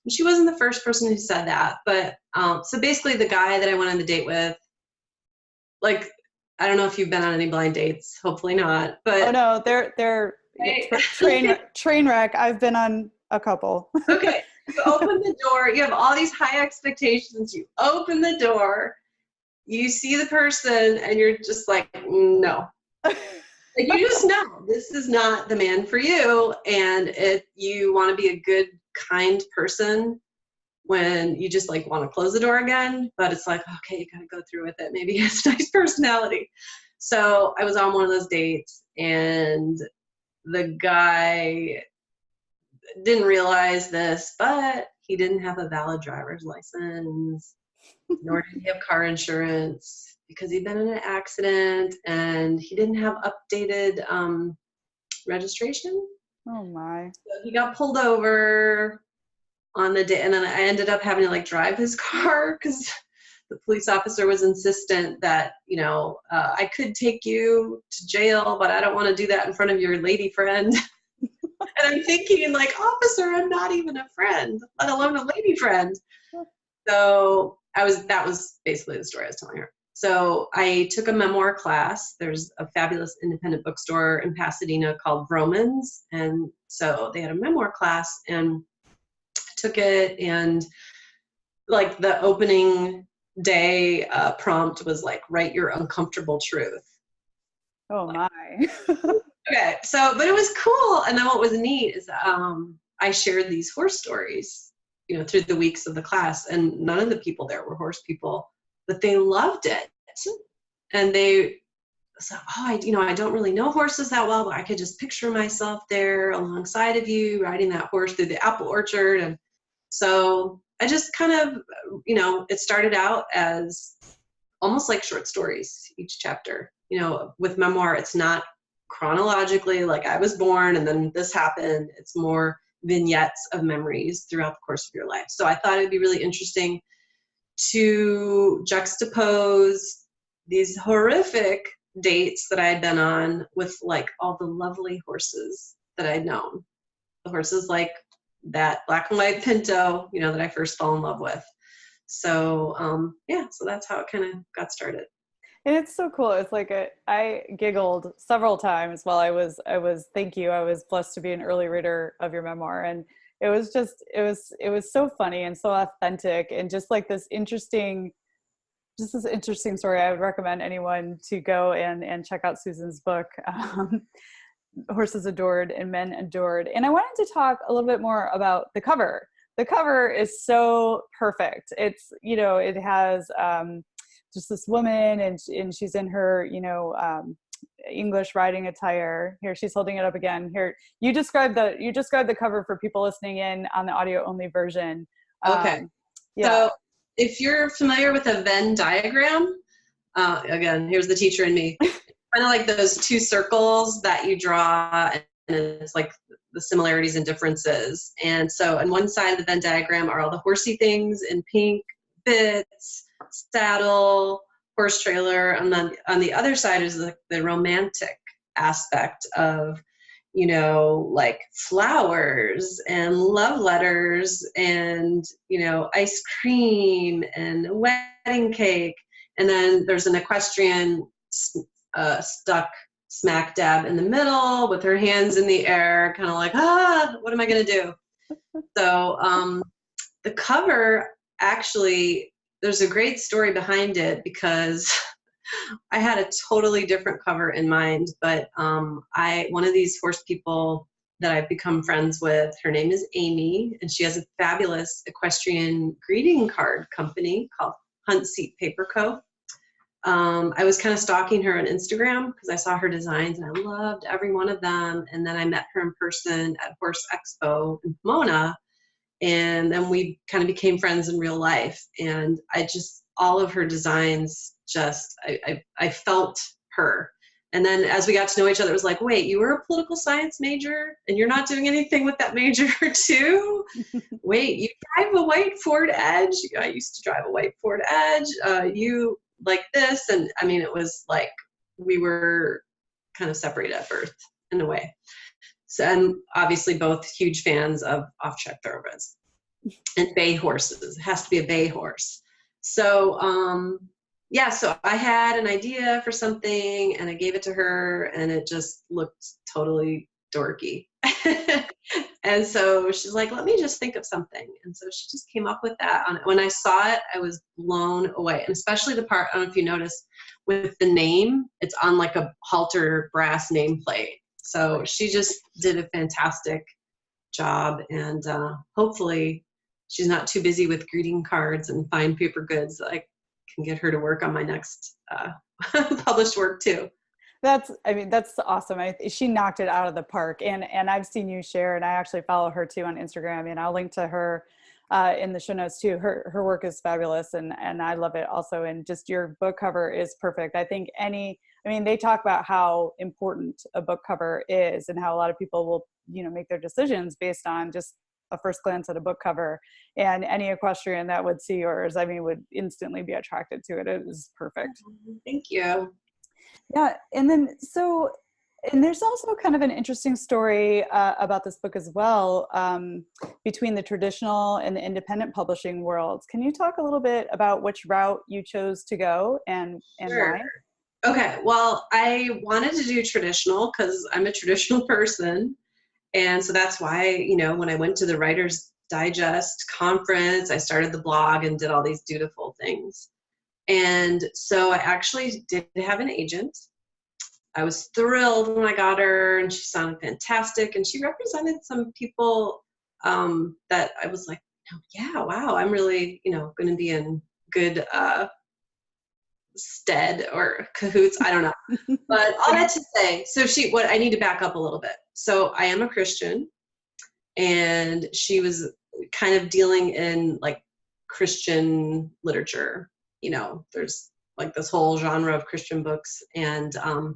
And she wasn't the first person who said that. But so basically the guy that I went on the date with, like, I don't know if you've been on any blind dates. Hopefully not. But oh, no, they're right? train wreck. I've been on a couple. Okay. You open the door. You have all these high expectations. You open the door. You see the person, and you're just like, no. Like, you just know this is not the man for you. And you want to be a good, kind person when you just like want to close the door again. But it's like, okay, you got to go through with it. Maybe he has a nice personality. So I was on one of those dates, and the guy didn't realize this, but he didn't have a valid driver's license, nor did he have car insurance, because he'd been in an accident, and he didn't have updated registration. Oh my. So he got pulled over on the day, and then I ended up having to like drive his car, because the police officer was insistent that, you know, I could take you to jail, but I don't want to do that in front of your lady friend. And I'm thinking, like, officer, I'm not even a friend, let alone a lady friend. So that was basically the story I was telling her. So I took a memoir class. There's a fabulous independent bookstore in Pasadena called Vroman's. And so they had a memoir class, and I took it, and like the opening day prompt was like, write your uncomfortable truth. Oh my. Okay, so, but it was cool. And then what was neat is I shared these horse stories, you know, through the weeks of the class, and none of the people there were horse people, but they loved it. And they said, oh, I don't really know horses that well, but I could just picture myself there alongside of you, riding that horse through the apple orchard. And so I just kind of, you know, it started out as almost like short stories, each chapter. You know, with memoir, it's not chronologically like I was born and then this happened. It's more vignettes of memories throughout the course of your life. So I thought it'd be really interesting to juxtapose these horrific dates that I had been on with like all the lovely horses that I'd known. The horses like that black and white Pinto, you know, that I first fell in love with. So yeah, so that's how it kind of got started. And it's so cool. It's like I giggled several times while I was thank you. I was blessed to be an early reader of your memoir, and it was so funny and so authentic, and just like this interesting story. I would recommend anyone to go and check out Susan's book. horses adored and men adored. And I wanted to talk a little bit more about the cover. The cover is so perfect. It's, you know, it has just this woman and she's in her, you know, English riding attire. Here, she's holding it up again. Here, you describe the cover for people listening in on the audio only version. Okay. Yeah. So if you're familiar with a Venn diagram, again, here's the teacher in me. Kind of like those two circles that you draw, and it's like the similarities and differences. And so on one side of the Venn diagram are all the horsey things in pink: bits, saddle, horse trailer. And then on the other side is the romantic aspect of, you know, like flowers and love letters and, you know, ice cream and wedding cake. And then there's an equestrian stuck smack dab in the middle with her hands in the air, kind of like, what am I going to do? So the cover, actually, there's a great story behind it, because I had a totally different cover in mind, but one of these horse people that I've become friends with, her name is Amy, and she has a fabulous equestrian greeting card company called Hunt Seat Paper Co. I was kind of stalking her on Instagram because I saw her designs and I loved every one of them. And then I met her in person at Horse Expo in Pomona, and then we kind of became friends in real life. And all of her designs, I felt her. And then as we got to know each other, it was like, wait, you were a political science major and you're not doing anything with that major too? Wait, you drive a white Ford Edge? I used to drive a white Ford Edge. You like this? And I mean, it was like we were kind of separated at birth in a way. So, and obviously both huge fans of off-track thoroughbreds and bay horses. It has to be a bay horse. So, so I had an idea for something and I gave it to her and it just looked totally dorky. And so she's like, let me just think of something. And so she just came up with that. When I saw it, I was blown away. And especially the part, I don't know if you noticed, with the name, it's on like a halter brass nameplate. So she just did a fantastic job. And hopefully she's not too busy with greeting cards and fine paper goods. I can get her to work on my next published work too. That's awesome. She knocked it out of the park, and I've seen you share, and I actually follow her too on Instagram, and I'll link to her in the show notes too. Her work is fabulous, and I love it also. And just your book cover is perfect. I think they talk about how important a book cover is and how a lot of people will, you know, make their decisions based on just a first glance at a book cover, and any equestrian that would see yours, would instantly be attracted to it. It is perfect. Thank you. Yeah. And there's also kind of an interesting story about this book as well, between the traditional and the independent publishing worlds. Can you talk a little bit about which route you chose to go and Sure. why? Okay. Well, I wanted to do traditional because I'm a traditional person. And so that's why, you know, when I went to the Writer's Digest conference, I started the blog and did all these dutiful things. And so I actually did have an agent. I was thrilled when I got her, and she sounded fantastic. And she represented some people that I was like, oh, yeah, wow, I'm really, you know, going to be in good stead or cahoots. I don't know. But all that to say, I need to back up a little bit. So I am a Christian, and she was kind of dealing in like Christian literature. You know, there's like this whole genre of Christian books. And all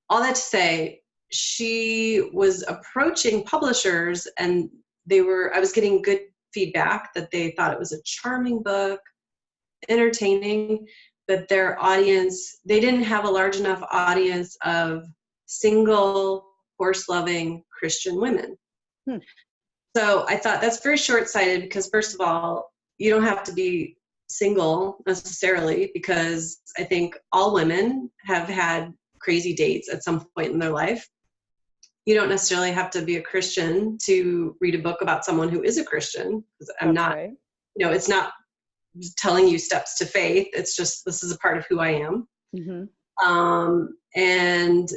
that to say, she was approaching publishers, and I was getting good feedback that they thought it was a charming book, entertaining, but their audience, they didn't have a large enough audience of single horse-loving Christian women. So I thought that's very short-sighted, because first of all, you don't have to be single necessarily, because I think all women have had crazy dates at some point in their life. You don't necessarily have to be a Christian to read a book about someone who is a Christian, because Right. You know, it's not telling you steps to faith. It's just, this is a part of who I am. Mm-hmm. And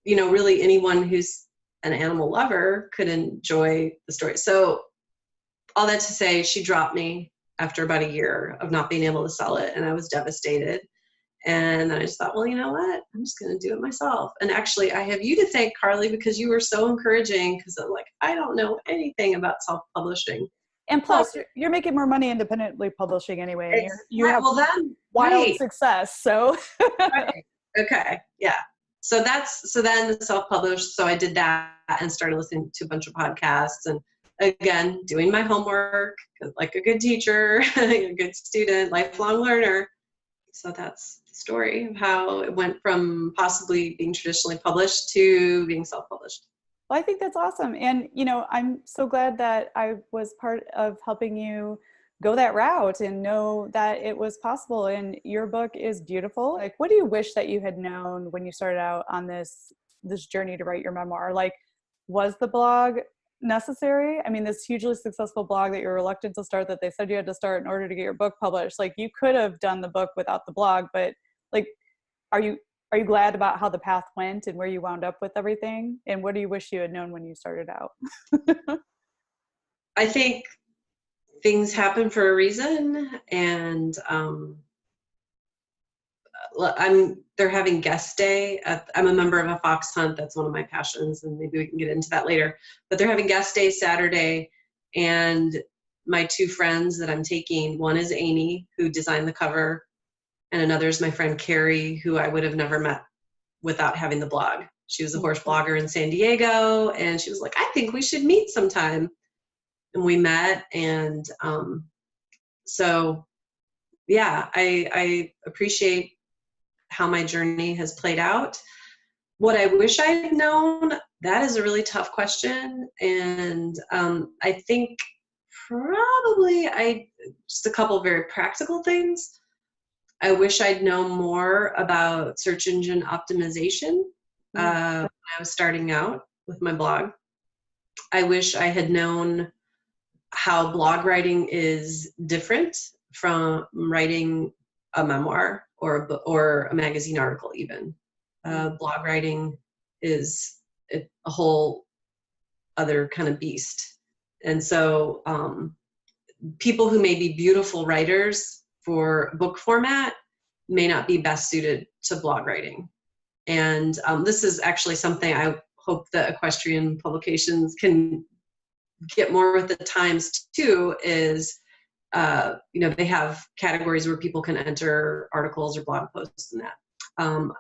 really anyone who's an animal lover could enjoy the story. So all that to say, she dropped me after about a year of not being able to sell it, and I was devastated. And then I just thought, well, you know what? I'm just going to do it myself. And actually, I have you to thank, Carly, because you were so encouraging, because I'm like, I don't know anything about self-publishing. And plus, you're making more money independently publishing anyway. And you have wild success. So right. Okay. Yeah. So then self-published. So I did that and started listening to a bunch of podcasts, and again, doing my homework like a good teacher, a good student, lifelong learner. So that's the story of how it went from possibly being traditionally published to being self-published. Well, I think that's awesome. And, I'm so glad that I was part of helping you go that route and know that it was possible. And your book is beautiful. Like, what do you wish that you had known when you started out on this journey to write your memoir? Like, was the blog necessary? I mean, this hugely successful blog that you're reluctant to start, that they said you had to start in order to get your book published. Like, you could have done the book without the blog, but like, are you glad about how the path went and where you wound up with everything? And what do you wish you had known when you started out? I think things happen for a reason, and they're having guest day. I'm a member of a fox hunt. That's one of my passions, and maybe we can get into that later. But they're having guest day Saturday, and my two friends that I'm taking, one is Amy, who designed the cover, and another is my friend Carrie, who I would have never met without having the blog. She was a horse blogger in San Diego, and she was like, I think we should meet sometime. And we met, and so yeah, I appreciate how my journey has played out. What I wish I had known, that is a really tough question. And I think probably just a couple of very practical things. I wish I'd known more about search engine optimization when I was starting out with my blog. I wish I had known how blog writing is different from writing a memoir or a magazine article even. Blog writing is a whole other kind of beast. And so people who may be beautiful writers for book format may not be best suited to blog writing. And this is actually something I hope that Equestrian publications can get more with the times too, is they have categories where people can enter articles or blog posts and that.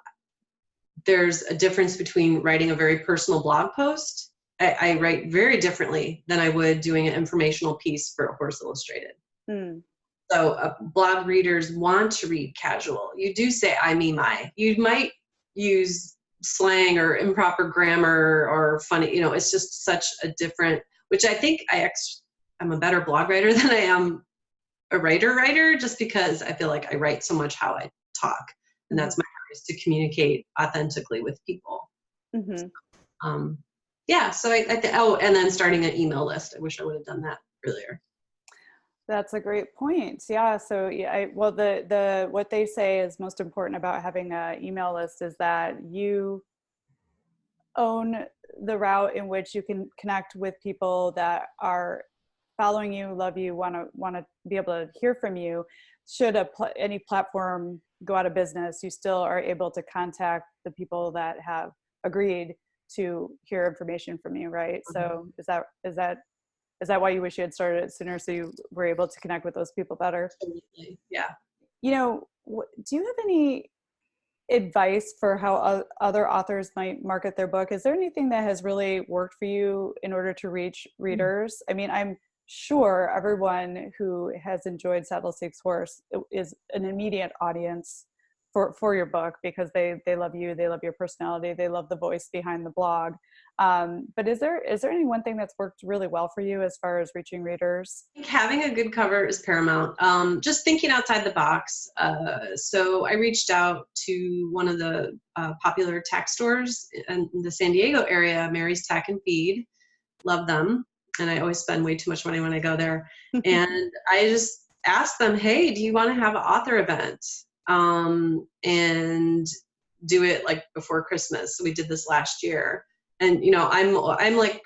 There's a difference between writing a very personal blog post. I write very differently than I would doing an informational piece for Horse Illustrated. So blog readers want to read casual. You do say I, me, my. You might use slang or improper grammar or funny, it's just such a different, which I think I'm a better blog writer than I am a writer, just because I feel like I write so much how I talk. And that's my heart, is to communicate authentically with people. Yeah, so and then starting an email list. I wish I would have done that earlier. That's a great point. Yeah. So the what they say is most important about having an email list is that you own the route in which you can connect with people that are following you, love you, want to be able to hear from you. Should any platform go out of business, you still are able to contact the people that have agreed to hear information from you, right? So is that why you wish you had started it sooner, so you were able to connect with those people better? Absolutely. Yeah. Do you have any advice for how other authors might market their book? Is there anything that has really worked for you in order to reach readers? I mean, I'm sure everyone who has enjoyed Saddle Stakes Horse is an immediate audience for your book, because they love you, they love your personality, they love the voice behind the blog. But is there any one thing that's worked really well for you as far as reaching readers? I think having a good cover is paramount. Just thinking outside the box. So I reached out to one of the popular tack stores in the San Diego area, Mary's Tack and Feed. Love them. And I always spend way too much money when I go there. And I just asked them, hey, do you want to have an author event? And do it like before Christmas. So we did this last year. And, you know, I'm like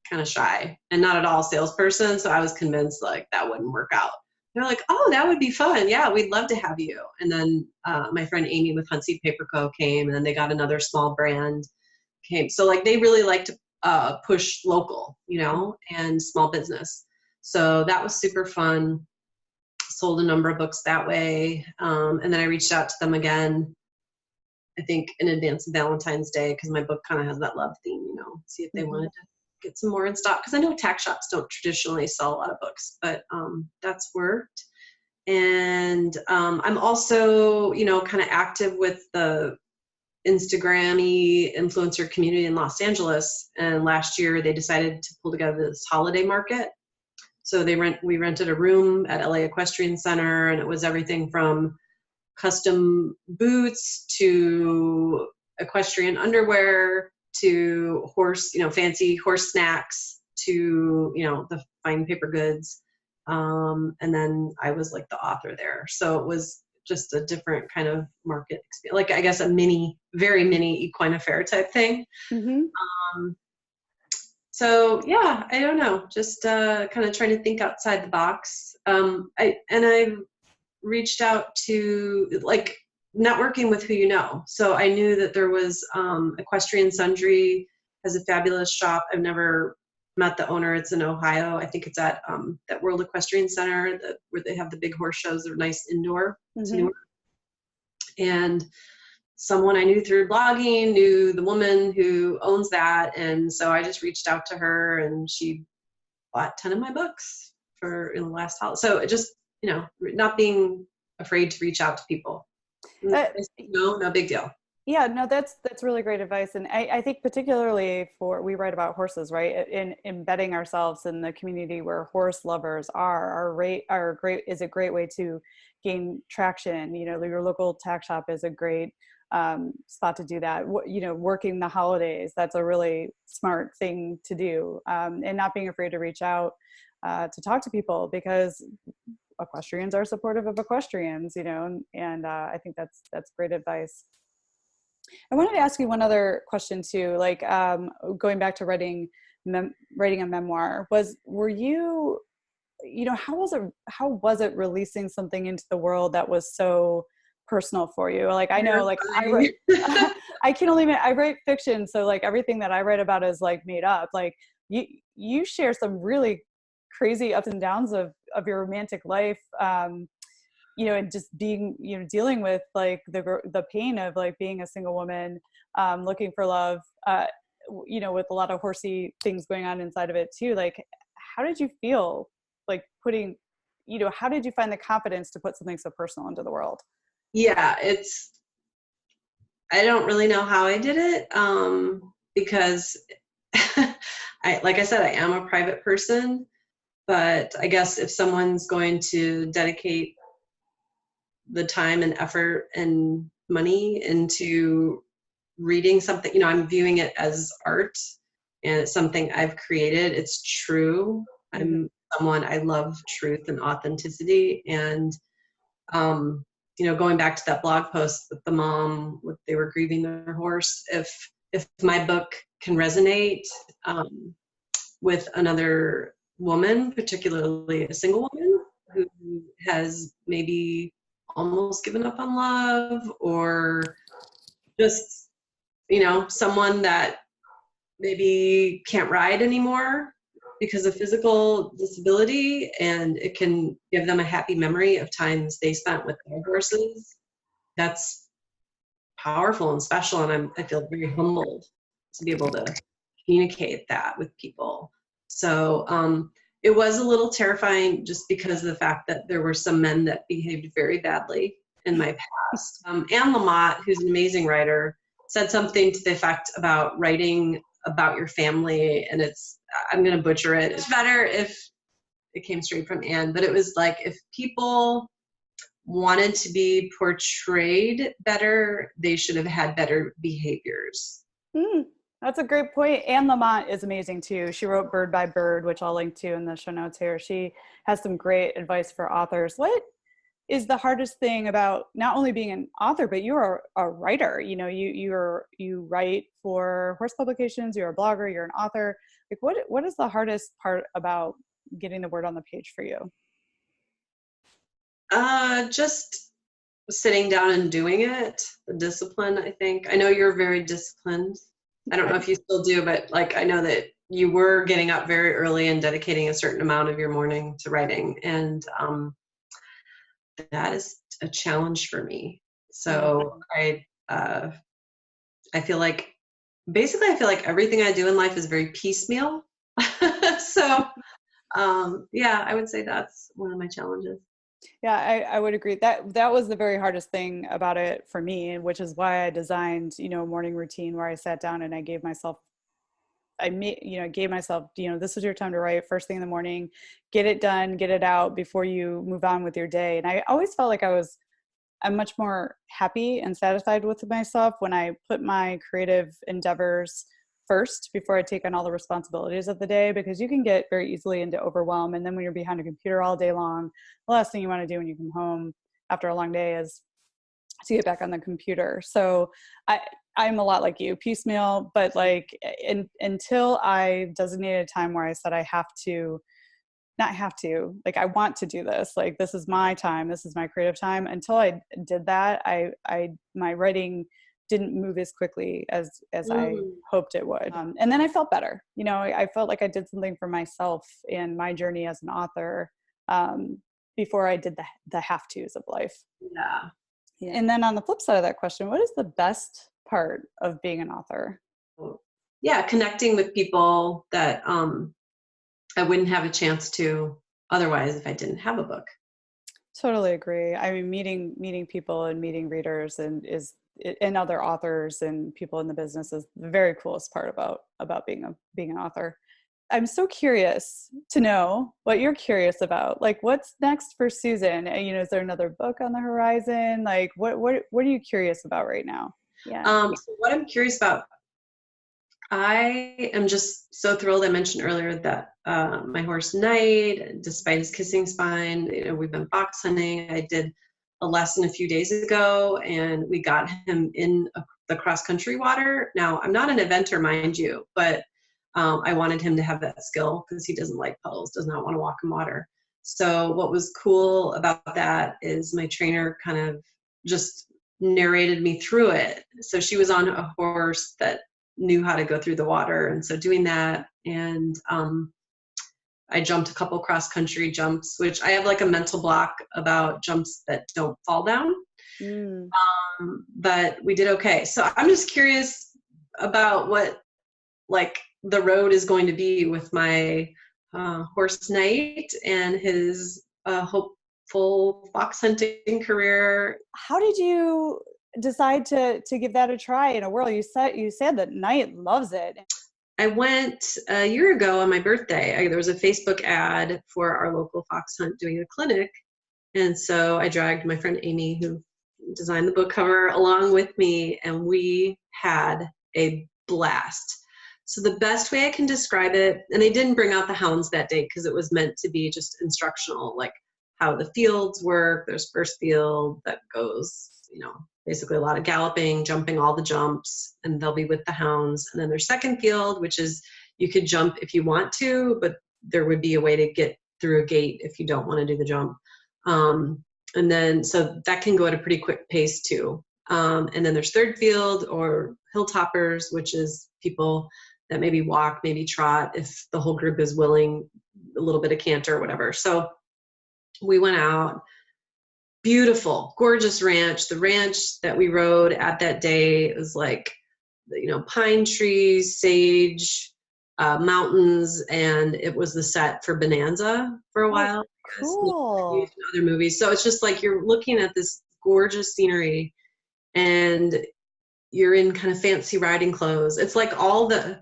kind of shy and not at all a salesperson. So I was convinced like that wouldn't work out. They're like, oh, that would be fun. Yeah, we'd love to have you. And then my friend Amy with Hunt Seat Paper Co. came, and then they got another small brand came. So like they really like to push local, you know, and small business. So that was super fun. Sold a number of books that way. And then I reached out to them again, I think in advance of Valentine's Day, because my book kind of has that love theme, you know, see if they wanted to get some more in stock. Because I know tack shops don't traditionally sell a lot of books, but that's worked. And I'm also, you know, kind of active with the Instagram-y influencer community in Los Angeles. And last year they decided to pull together this holiday market. So we rented a room at LA Equestrian Center, and it was everything from custom boots to equestrian underwear to horse, you know, fancy horse snacks to, you know, the fine paper goods. And then I was like the author there. So it was just a different kind of market experience, like I guess a very mini Equine Affair type thing. So yeah, I don't know, just kind of trying to think outside the box. I've reached out to like networking with who you know. So I knew that there was Equestrian Sundry has a fabulous shop. I've never met the owner. It's in Ohio. I think it's at that World Equestrian Center where they have the big horse shows. They're nice indoor. And someone I knew through blogging knew the woman who owns that. And so I just reached out to her, and she bought 10 of my books in the last holiday. So it just, you know, not being afraid to reach out to people. No big deal. Yeah, no, that's really great advice. And I think particularly we write about horses, right? In embedding ourselves in the community where horse lovers is a great way to gain traction. You know, your local tack shop is a great spot to do that. You know, working the holidays, that's a really smart thing to do. And not being afraid to reach out to talk to people, because equestrians are supportive of equestrians, you know, and I think that's great advice. I wanted to ask you one other question too, like going back to writing a memoir. Were you, you know, how was it releasing something into the world that was so personal for you? Like I know, like I write fiction, so like everything that I write about is like made up. Like you share some really crazy ups and downs of your romantic life, you know, and just being, you know, dealing with like the pain of like being a single woman, looking for love, you know, with a lot of horsey things going on inside of it too. Like, how did you feel like how did you find the confidence to put something so personal into the world? Yeah, I don't really know how I did it, because like I said, I am a private person, but I guess if someone's going to dedicate the time and effort and money into reading something, you know, I'm viewing it as art, and it's something I've created. It's true. I love truth and authenticity. And, you know, going back to that blog post with the mom, they were grieving their horse. If my book can resonate with another woman, particularly a single woman who has maybe almost given up on love, or just, you know, someone that maybe can't ride anymore because of physical disability, and it can give them a happy memory of times they spent with their horses, that's powerful and special. And I feel very humbled to be able to communicate that with people. So it was a little terrifying just because of the fact that there were some men that behaved very badly in my past. Anne Lamott, who's an amazing writer, said something to the effect about writing about your family, and I'm going to butcher it. It's better if it came straight from Anne, but it was like, if people wanted to be portrayed better, they should have had better behaviors. That's a great point. Anne Lamott is amazing too. She wrote Bird by Bird, which I'll link to in the show notes here. She has some great advice for authors. is the hardest thing about not only being an author, but you're a writer? You know, you write for horse publications, you're a blogger, you're an author. Like what is the hardest part about getting the word on the page for you? Just sitting down and doing it, the discipline, I think. I know you're very disciplined. I don't know if you still do, but like, I know that you were getting up very early and dedicating a certain amount of your morning to writing. And that is a challenge for me. So I feel like, basically, I feel like everything I do in life is very piecemeal. So, yeah, I would say that's one of my challenges. Yeah, I would agree. That was the very hardest thing about it for me, which is why I designed, you know, a morning routine where I sat down and I gave myself, this is your time to write first thing in the morning, get it done, get it out before you move on with your day. And I always felt like I'm much more happy and satisfied with myself when I put my creative endeavors first before I take on all the responsibilities of the day, because you can get very easily into overwhelm. And then when you're behind a computer all day long, the last thing you want to do when you come home after a long day is to get back on the computer. So I'm a lot like you, piecemeal, but like until I designated a time where I said I want to do this, like this is my time, this is my creative time. Until I did that, my writing didn't move as quickly as I hoped it would. And then I felt better. You know, I felt like I did something for myself in my journey as an author before I did the have-tos of life. Yeah. And then on the flip side of that question, what is the best part of being an author? Yeah, connecting with people that I wouldn't have a chance to otherwise if I didn't have a book. Totally agree. I mean, meeting people and meeting readers and other authors and people in the business is the very coolest part about being an author. I'm so curious to know what you're curious about. Like, what's next for Susan? You know, is there another book on the horizon? Like, what are you curious about right now? Yeah. So what I'm curious about, I am just so thrilled. I mentioned earlier that my horse Knight, despite his kissing spine, you know, we've been fox hunting. I did a lesson a few days ago, and we got him in the cross-country water. Now, I'm not an eventer, mind you, but I wanted him to have that skill because he doesn't like puddles, does not want to walk in water. So what was cool about that is my trainer kind of just narrated me through it. So she was on a horse that knew how to go through the water, and so doing that, and I jumped a couple cross-country jumps, which I have like a mental block about jumps that don't fall down. But we did okay. So I'm just curious about what like the road is going to be with my horse Knight and his hopeful fox hunting career. How did you decide to give that a try in a world? You said that Knight loves it. I went a year ago on my birthday. There was a Facebook ad for our local fox hunt doing a clinic. And so I dragged my friend Amy, who designed the book cover, along with me, and we had a blast. So the best way I can describe it, and they didn't bring out the hounds that day because it was meant to be just instructional, like how the fields work. There's first field that goes, you know, basically a lot of galloping, jumping all the jumps, and they'll be with the hounds. And then there's second field, which is you could jump if you want to, but there would be a way to get through a gate if you don't want to do the jump. And then, so that can go at a pretty quick pace too. And then there's third field or hilltoppers, which is people that maybe walk, maybe trot, if the whole group is willing, a little bit of canter or whatever. So we went out. Beautiful, gorgeous ranch. The ranch that we rode at that day was like, you know, pine trees, sage, mountains, and it was the set for Bonanza for a while. Cool. Used in other movies. So it's just like you're looking at this gorgeous scenery, and you're in kind of fancy riding clothes. It's like all the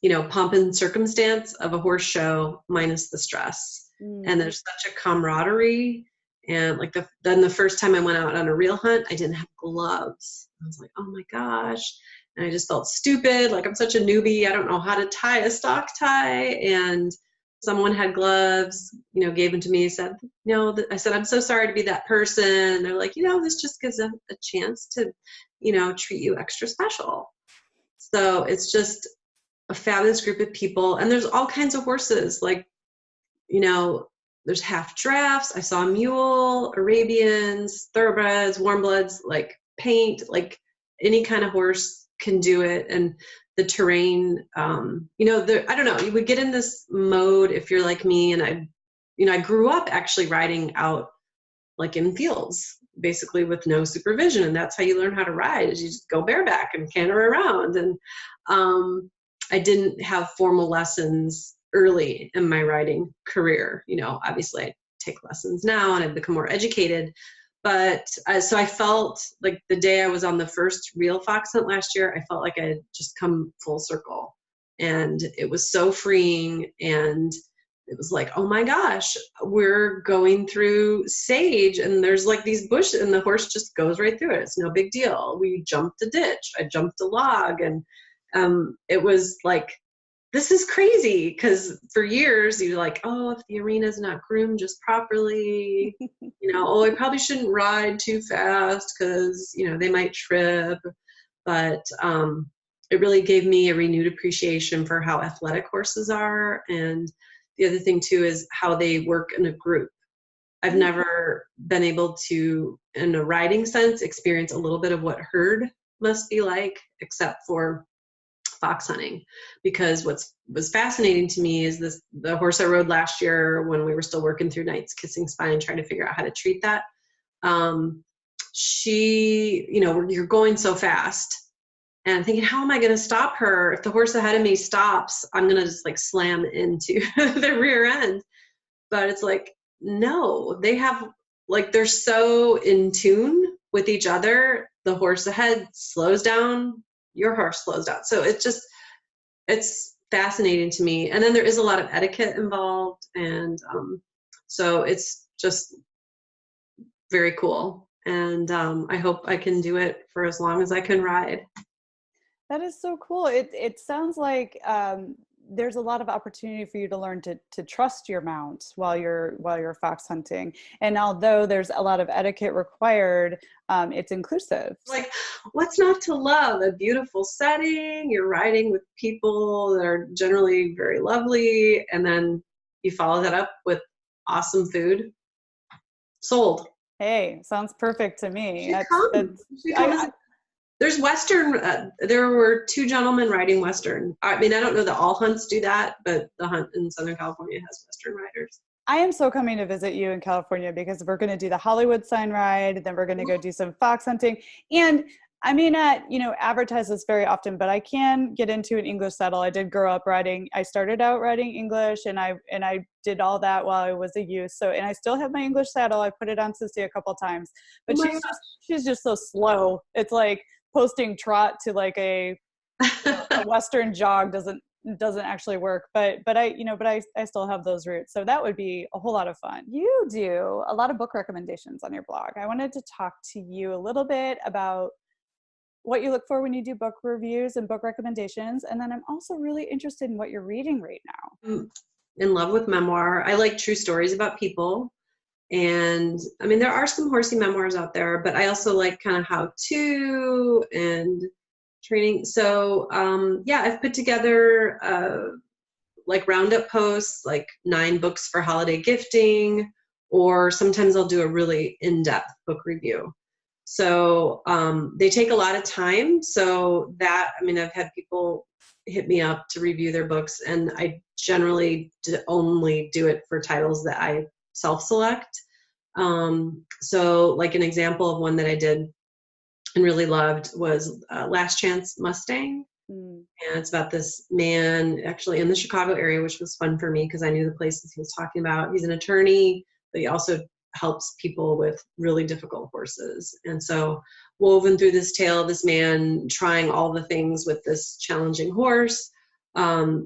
you know, pomp and circumstance of a horse show minus the stress. And there's such a camaraderie. And like then the first time I went out on a real hunt, I didn't have gloves. I was like, oh my gosh. And I just felt stupid. Like I'm such a newbie. I don't know how to tie a stock tie. And someone had gloves, gave them to me, said, I said, I'm so sorry to be that person. And they're like, this just gives a chance to, treat you extra special. So it's just a fabulous group of people. And there's all kinds of horses, like, there's half drafts. I saw a mule, Arabians, thoroughbreds, warm bloods, like paint, like any kind of horse can do it. And the terrain, I don't know, you would get in this mode if you're like me. And I grew up actually riding out like in fields, basically with no supervision. And that's how you learn how to ride, is you just go bareback and canter around. And I didn't have formal lessons early in my riding career. Obviously I take lessons now and I've become more educated. But so I felt like the day I was on the first real fox hunt last year, I felt like I had just come full circle. And it was so freeing. And it was like, oh my gosh, we're going through sage and there's like these bushes and the horse just goes right through it. It's no big deal. We jumped a ditch. I jumped a log. And it was like, this is crazy, because for years you're like, oh, if the arena's not groomed just properly, oh, I probably shouldn't ride too fast because, they might trip. But it really gave me a renewed appreciation for how athletic horses are. And the other thing too is how they work in a group. I've never been able to, in a riding sense, experience a little bit of what herd must be like, except for fox hunting. Because what was fascinating to me is the horse I rode last year when we were still working through Knight's Kissing Spine, trying to figure out how to treat that. She, you're going so fast and I'm thinking, how am I going to stop her? If the horse ahead of me stops, I'm going to just like slam into the rear end. But it's like, no, they have like, they're so in tune with each other. The horse ahead slows down, your horse slows down. So it's fascinating to me. And then there is a lot of etiquette involved. And so it's just very cool. And I hope I can do it for as long as I can ride. That is so cool. It sounds like there's a lot of opportunity for you to learn to trust your mount while you're fox hunting. And although there's a lot of etiquette required, it's inclusive. Like, what's not to love? A beautiful setting, you're riding with people that are generally very lovely, and then you follow that up with awesome food. Sold. Hey, sounds perfect to me. There's Western, there were two gentlemen riding Western. I mean, I don't know that all hunts do that, but the hunt in Southern California has Western riders. I am so coming to visit you in California, because we're going to do the Hollywood sign ride, then we're going to go do some fox hunting. And I may not, advertise this very often, but I can get into an English saddle. I did grow up riding. I started out riding English, and I did all that while I was a youth. So, and I still have my English saddle. I put it on Sissy a couple times, but she's just so slow. It's like posting trot to like a Western jog doesn't actually work, but I still have those roots. So that would be a whole lot of fun. You do a lot of book recommendations on your blog. I wanted to talk to you a little bit about what you look for when you do book reviews and book recommendations. And then I'm also really interested in what you're reading right now. I'm in love with memoir. I like true stories about people. And I mean, there are some horsey memoirs out there, but I also like kind of how-to and training. So I've put together like roundup posts, like 9 books for holiday gifting, or sometimes I'll do a really in-depth book review. So they take a lot of time. So I've had people hit me up to review their books, and I generally only do it for titles that I self-select. So like an example of one that I did and really loved was Last Chance Mustang. And it's about this man actually in the Chicago area, which was fun for me because I knew the places he was talking about. He's an attorney, but he also helps people with really difficult horses. And so woven through this tale of this man trying all the things with this challenging horse,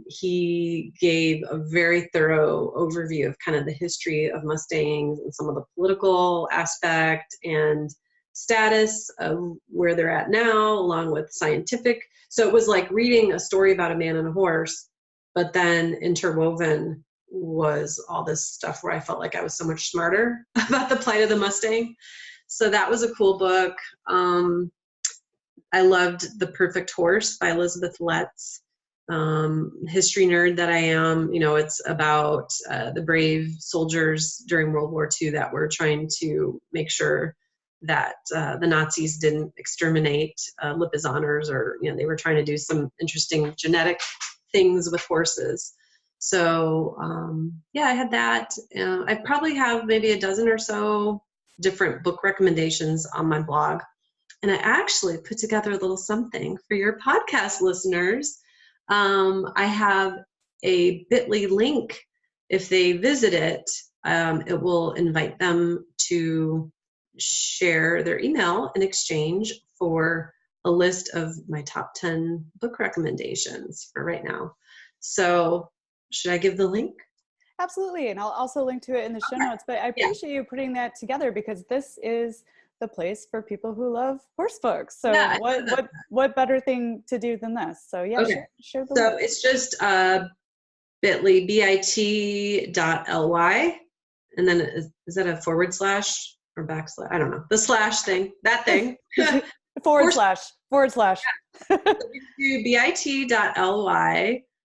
he gave a very thorough overview of kind of the history of Mustangs and some of the political aspect and status of where they're at now, along with scientific. So it was like reading a story about a man and a horse, but then interwoven was all this stuff where I felt like I was so much smarter about the plight of the Mustang. So that was a cool book. I loved The Perfect Horse by Elizabeth Letts. History nerd that I am, it's about the brave soldiers during World War II that were trying to make sure that the Nazis didn't exterminate Lipizaners, or they were trying to do some interesting genetic things with horses. So I had that. I probably have maybe a dozen or so different book recommendations on my blog, and I actually put together a little something for your podcast listeners. I have a bit.ly link. If they visit it, it will invite them to share their email in exchange for a list of my top 10 book recommendations for right now. So should I give the link? Absolutely. And I'll also link to it in the show notes, but I appreciate you putting that together, because this is the place for people who love horse books. So what better thing to do than this? So share the link. It's just bit.ly, bit.ly, and then is that a forward slash or backslash? I don't know. The slash thing, that thing. forward slash. Do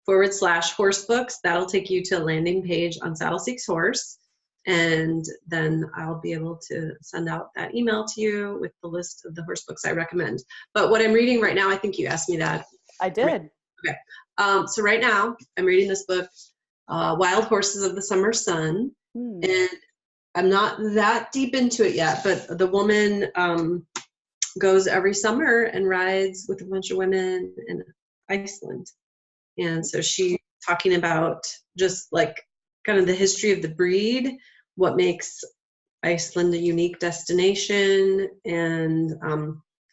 bit.ly/horse books. That'll take you to a landing page on Saddle Seeks Horse. And then I'll be able to send out that email to you with the list of the horse books I recommend. But what I'm reading right now, I think you asked me that. I did. Okay. So right now I'm reading this book, Wild Horses of the Summer Sun. And I'm not that deep into it yet, but the woman goes every summer and rides with a bunch of women in Iceland. And so she's talking about just like kind of the history of the breed, what makes Iceland a unique destination, and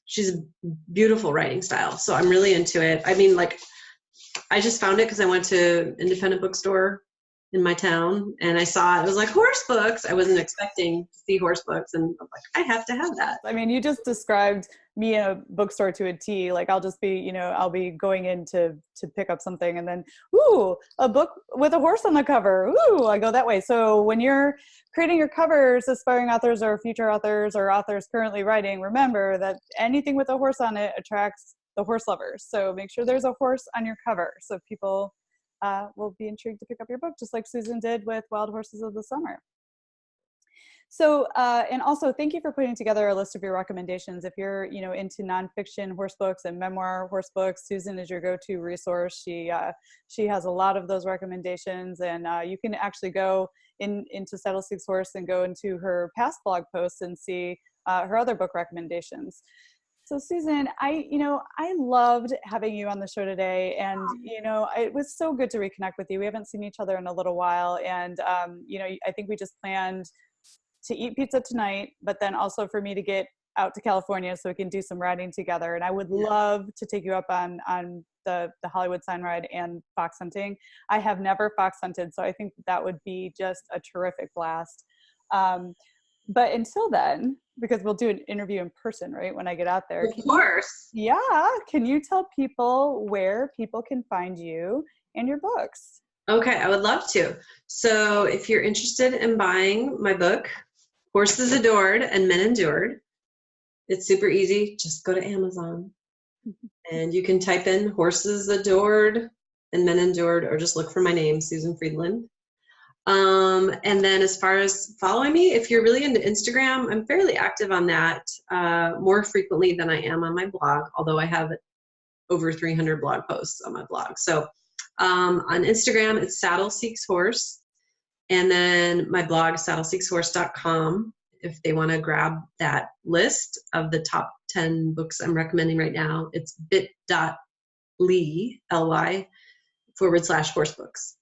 she's a beautiful writing style. So I'm really into it. I mean, like, I just found it because I went to an independent bookstore in my town and I saw it was like horse books. I wasn't expecting to see horse books, and I'm like, I have to have that. I mean, you just described me in a bookstore to a T. Like, I'll just be, I'll be going in to pick up something, and then, ooh, a book with a horse on the cover. Ooh, I go that way. So when you're creating your covers, aspiring authors or future authors or authors currently writing, remember that anything with a horse on it attracts the horse lovers. So make sure there's a horse on your cover, so people will be intrigued to pick up your book, just like Susan did with Wild Horses of the Summer. So, and also thank you for putting together a list of your recommendations. If you're, into nonfiction horse books and memoir horse books, Susan is your go-to resource. She has a lot of those recommendations, and you can actually go into Saddle Seeks Horse and go into her past blog posts and see her other book recommendations. So Susan, I loved having you on the show today, and, it was so good to reconnect with you. We haven't seen each other in a little while, and, I think we just planned to eat pizza tonight, but then also for me to get out to California so we can do some riding together. And I would love to take you up on the Hollywood sign ride and fox hunting. I have never fox hunted, so I think that would be just a terrific blast. But until then, because we'll do an interview in person, right, when I get out there. Of course. Can you tell people where people can find you and your books? Okay, I would love to. So if you're interested in buying my book, Horses Adored and Men Endured, it's super easy. Just go to Amazon and you can type in Horses Adored and Men Endured, or just look for my name, Susan Friedland. And then as far as following me, if you're really into Instagram, I'm fairly active on that more frequently than I am on my blog, although I have over 300 blog posts on my blog. So on Instagram, it's Saddle Seeks Horse. And then my blog, saddleseekshorse.com, if they want to grab that list of the top 10 books I'm recommending right now, it's bit.ly/horse books.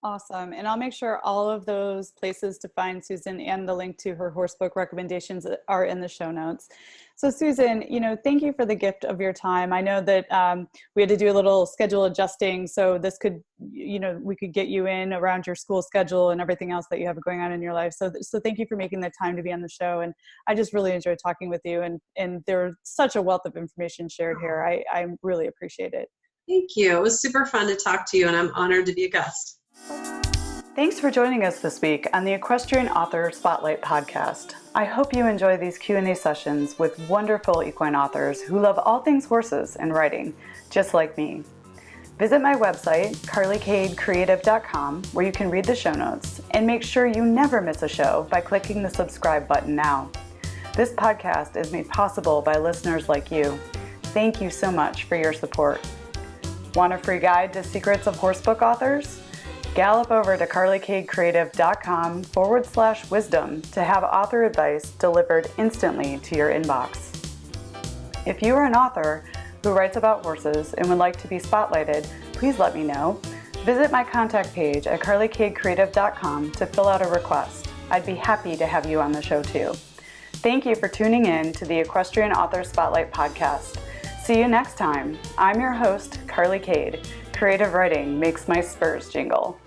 Awesome. And I'll make sure all of those places to find Susan and the link to her horse book recommendations are in the show notes. So Susan, thank you for the gift of your time. I know that we had to do a little schedule adjusting, so this could, we could get you in around your school schedule and everything else that you have going on in your life. So thank you for making the time to be on the show. And I just really enjoyed talking with you, and there's such a wealth of information shared here. I really appreciate it. Thank you. It was super fun to talk to you, and I'm honored to be a guest. Thanks for joining us this week on the Equestrian Author Spotlight podcast. I hope you enjoy these Q&A sessions with wonderful equine authors who love all things horses and riding, just like me. Visit my website, carlykadecreative.com, where you can read the show notes, and make sure you never miss a show by clicking the subscribe button now. This podcast is made possible by listeners like you. Thank you so much for your support. Want a free guide to secrets of horsebook authors? Gallop over to carlykadecreative.com/wisdom to have author advice delivered instantly to your inbox. If you are an author who writes about horses and would like to be spotlighted, please let me know. Visit my contact page at carlykadecreative.com to fill out a request. I'd be happy to have you on the show too. Thank you for tuning in to the Equestrian Author Spotlight podcast. See you next time. I'm your host, Carly Kade. Creative writing makes my spurs jingle.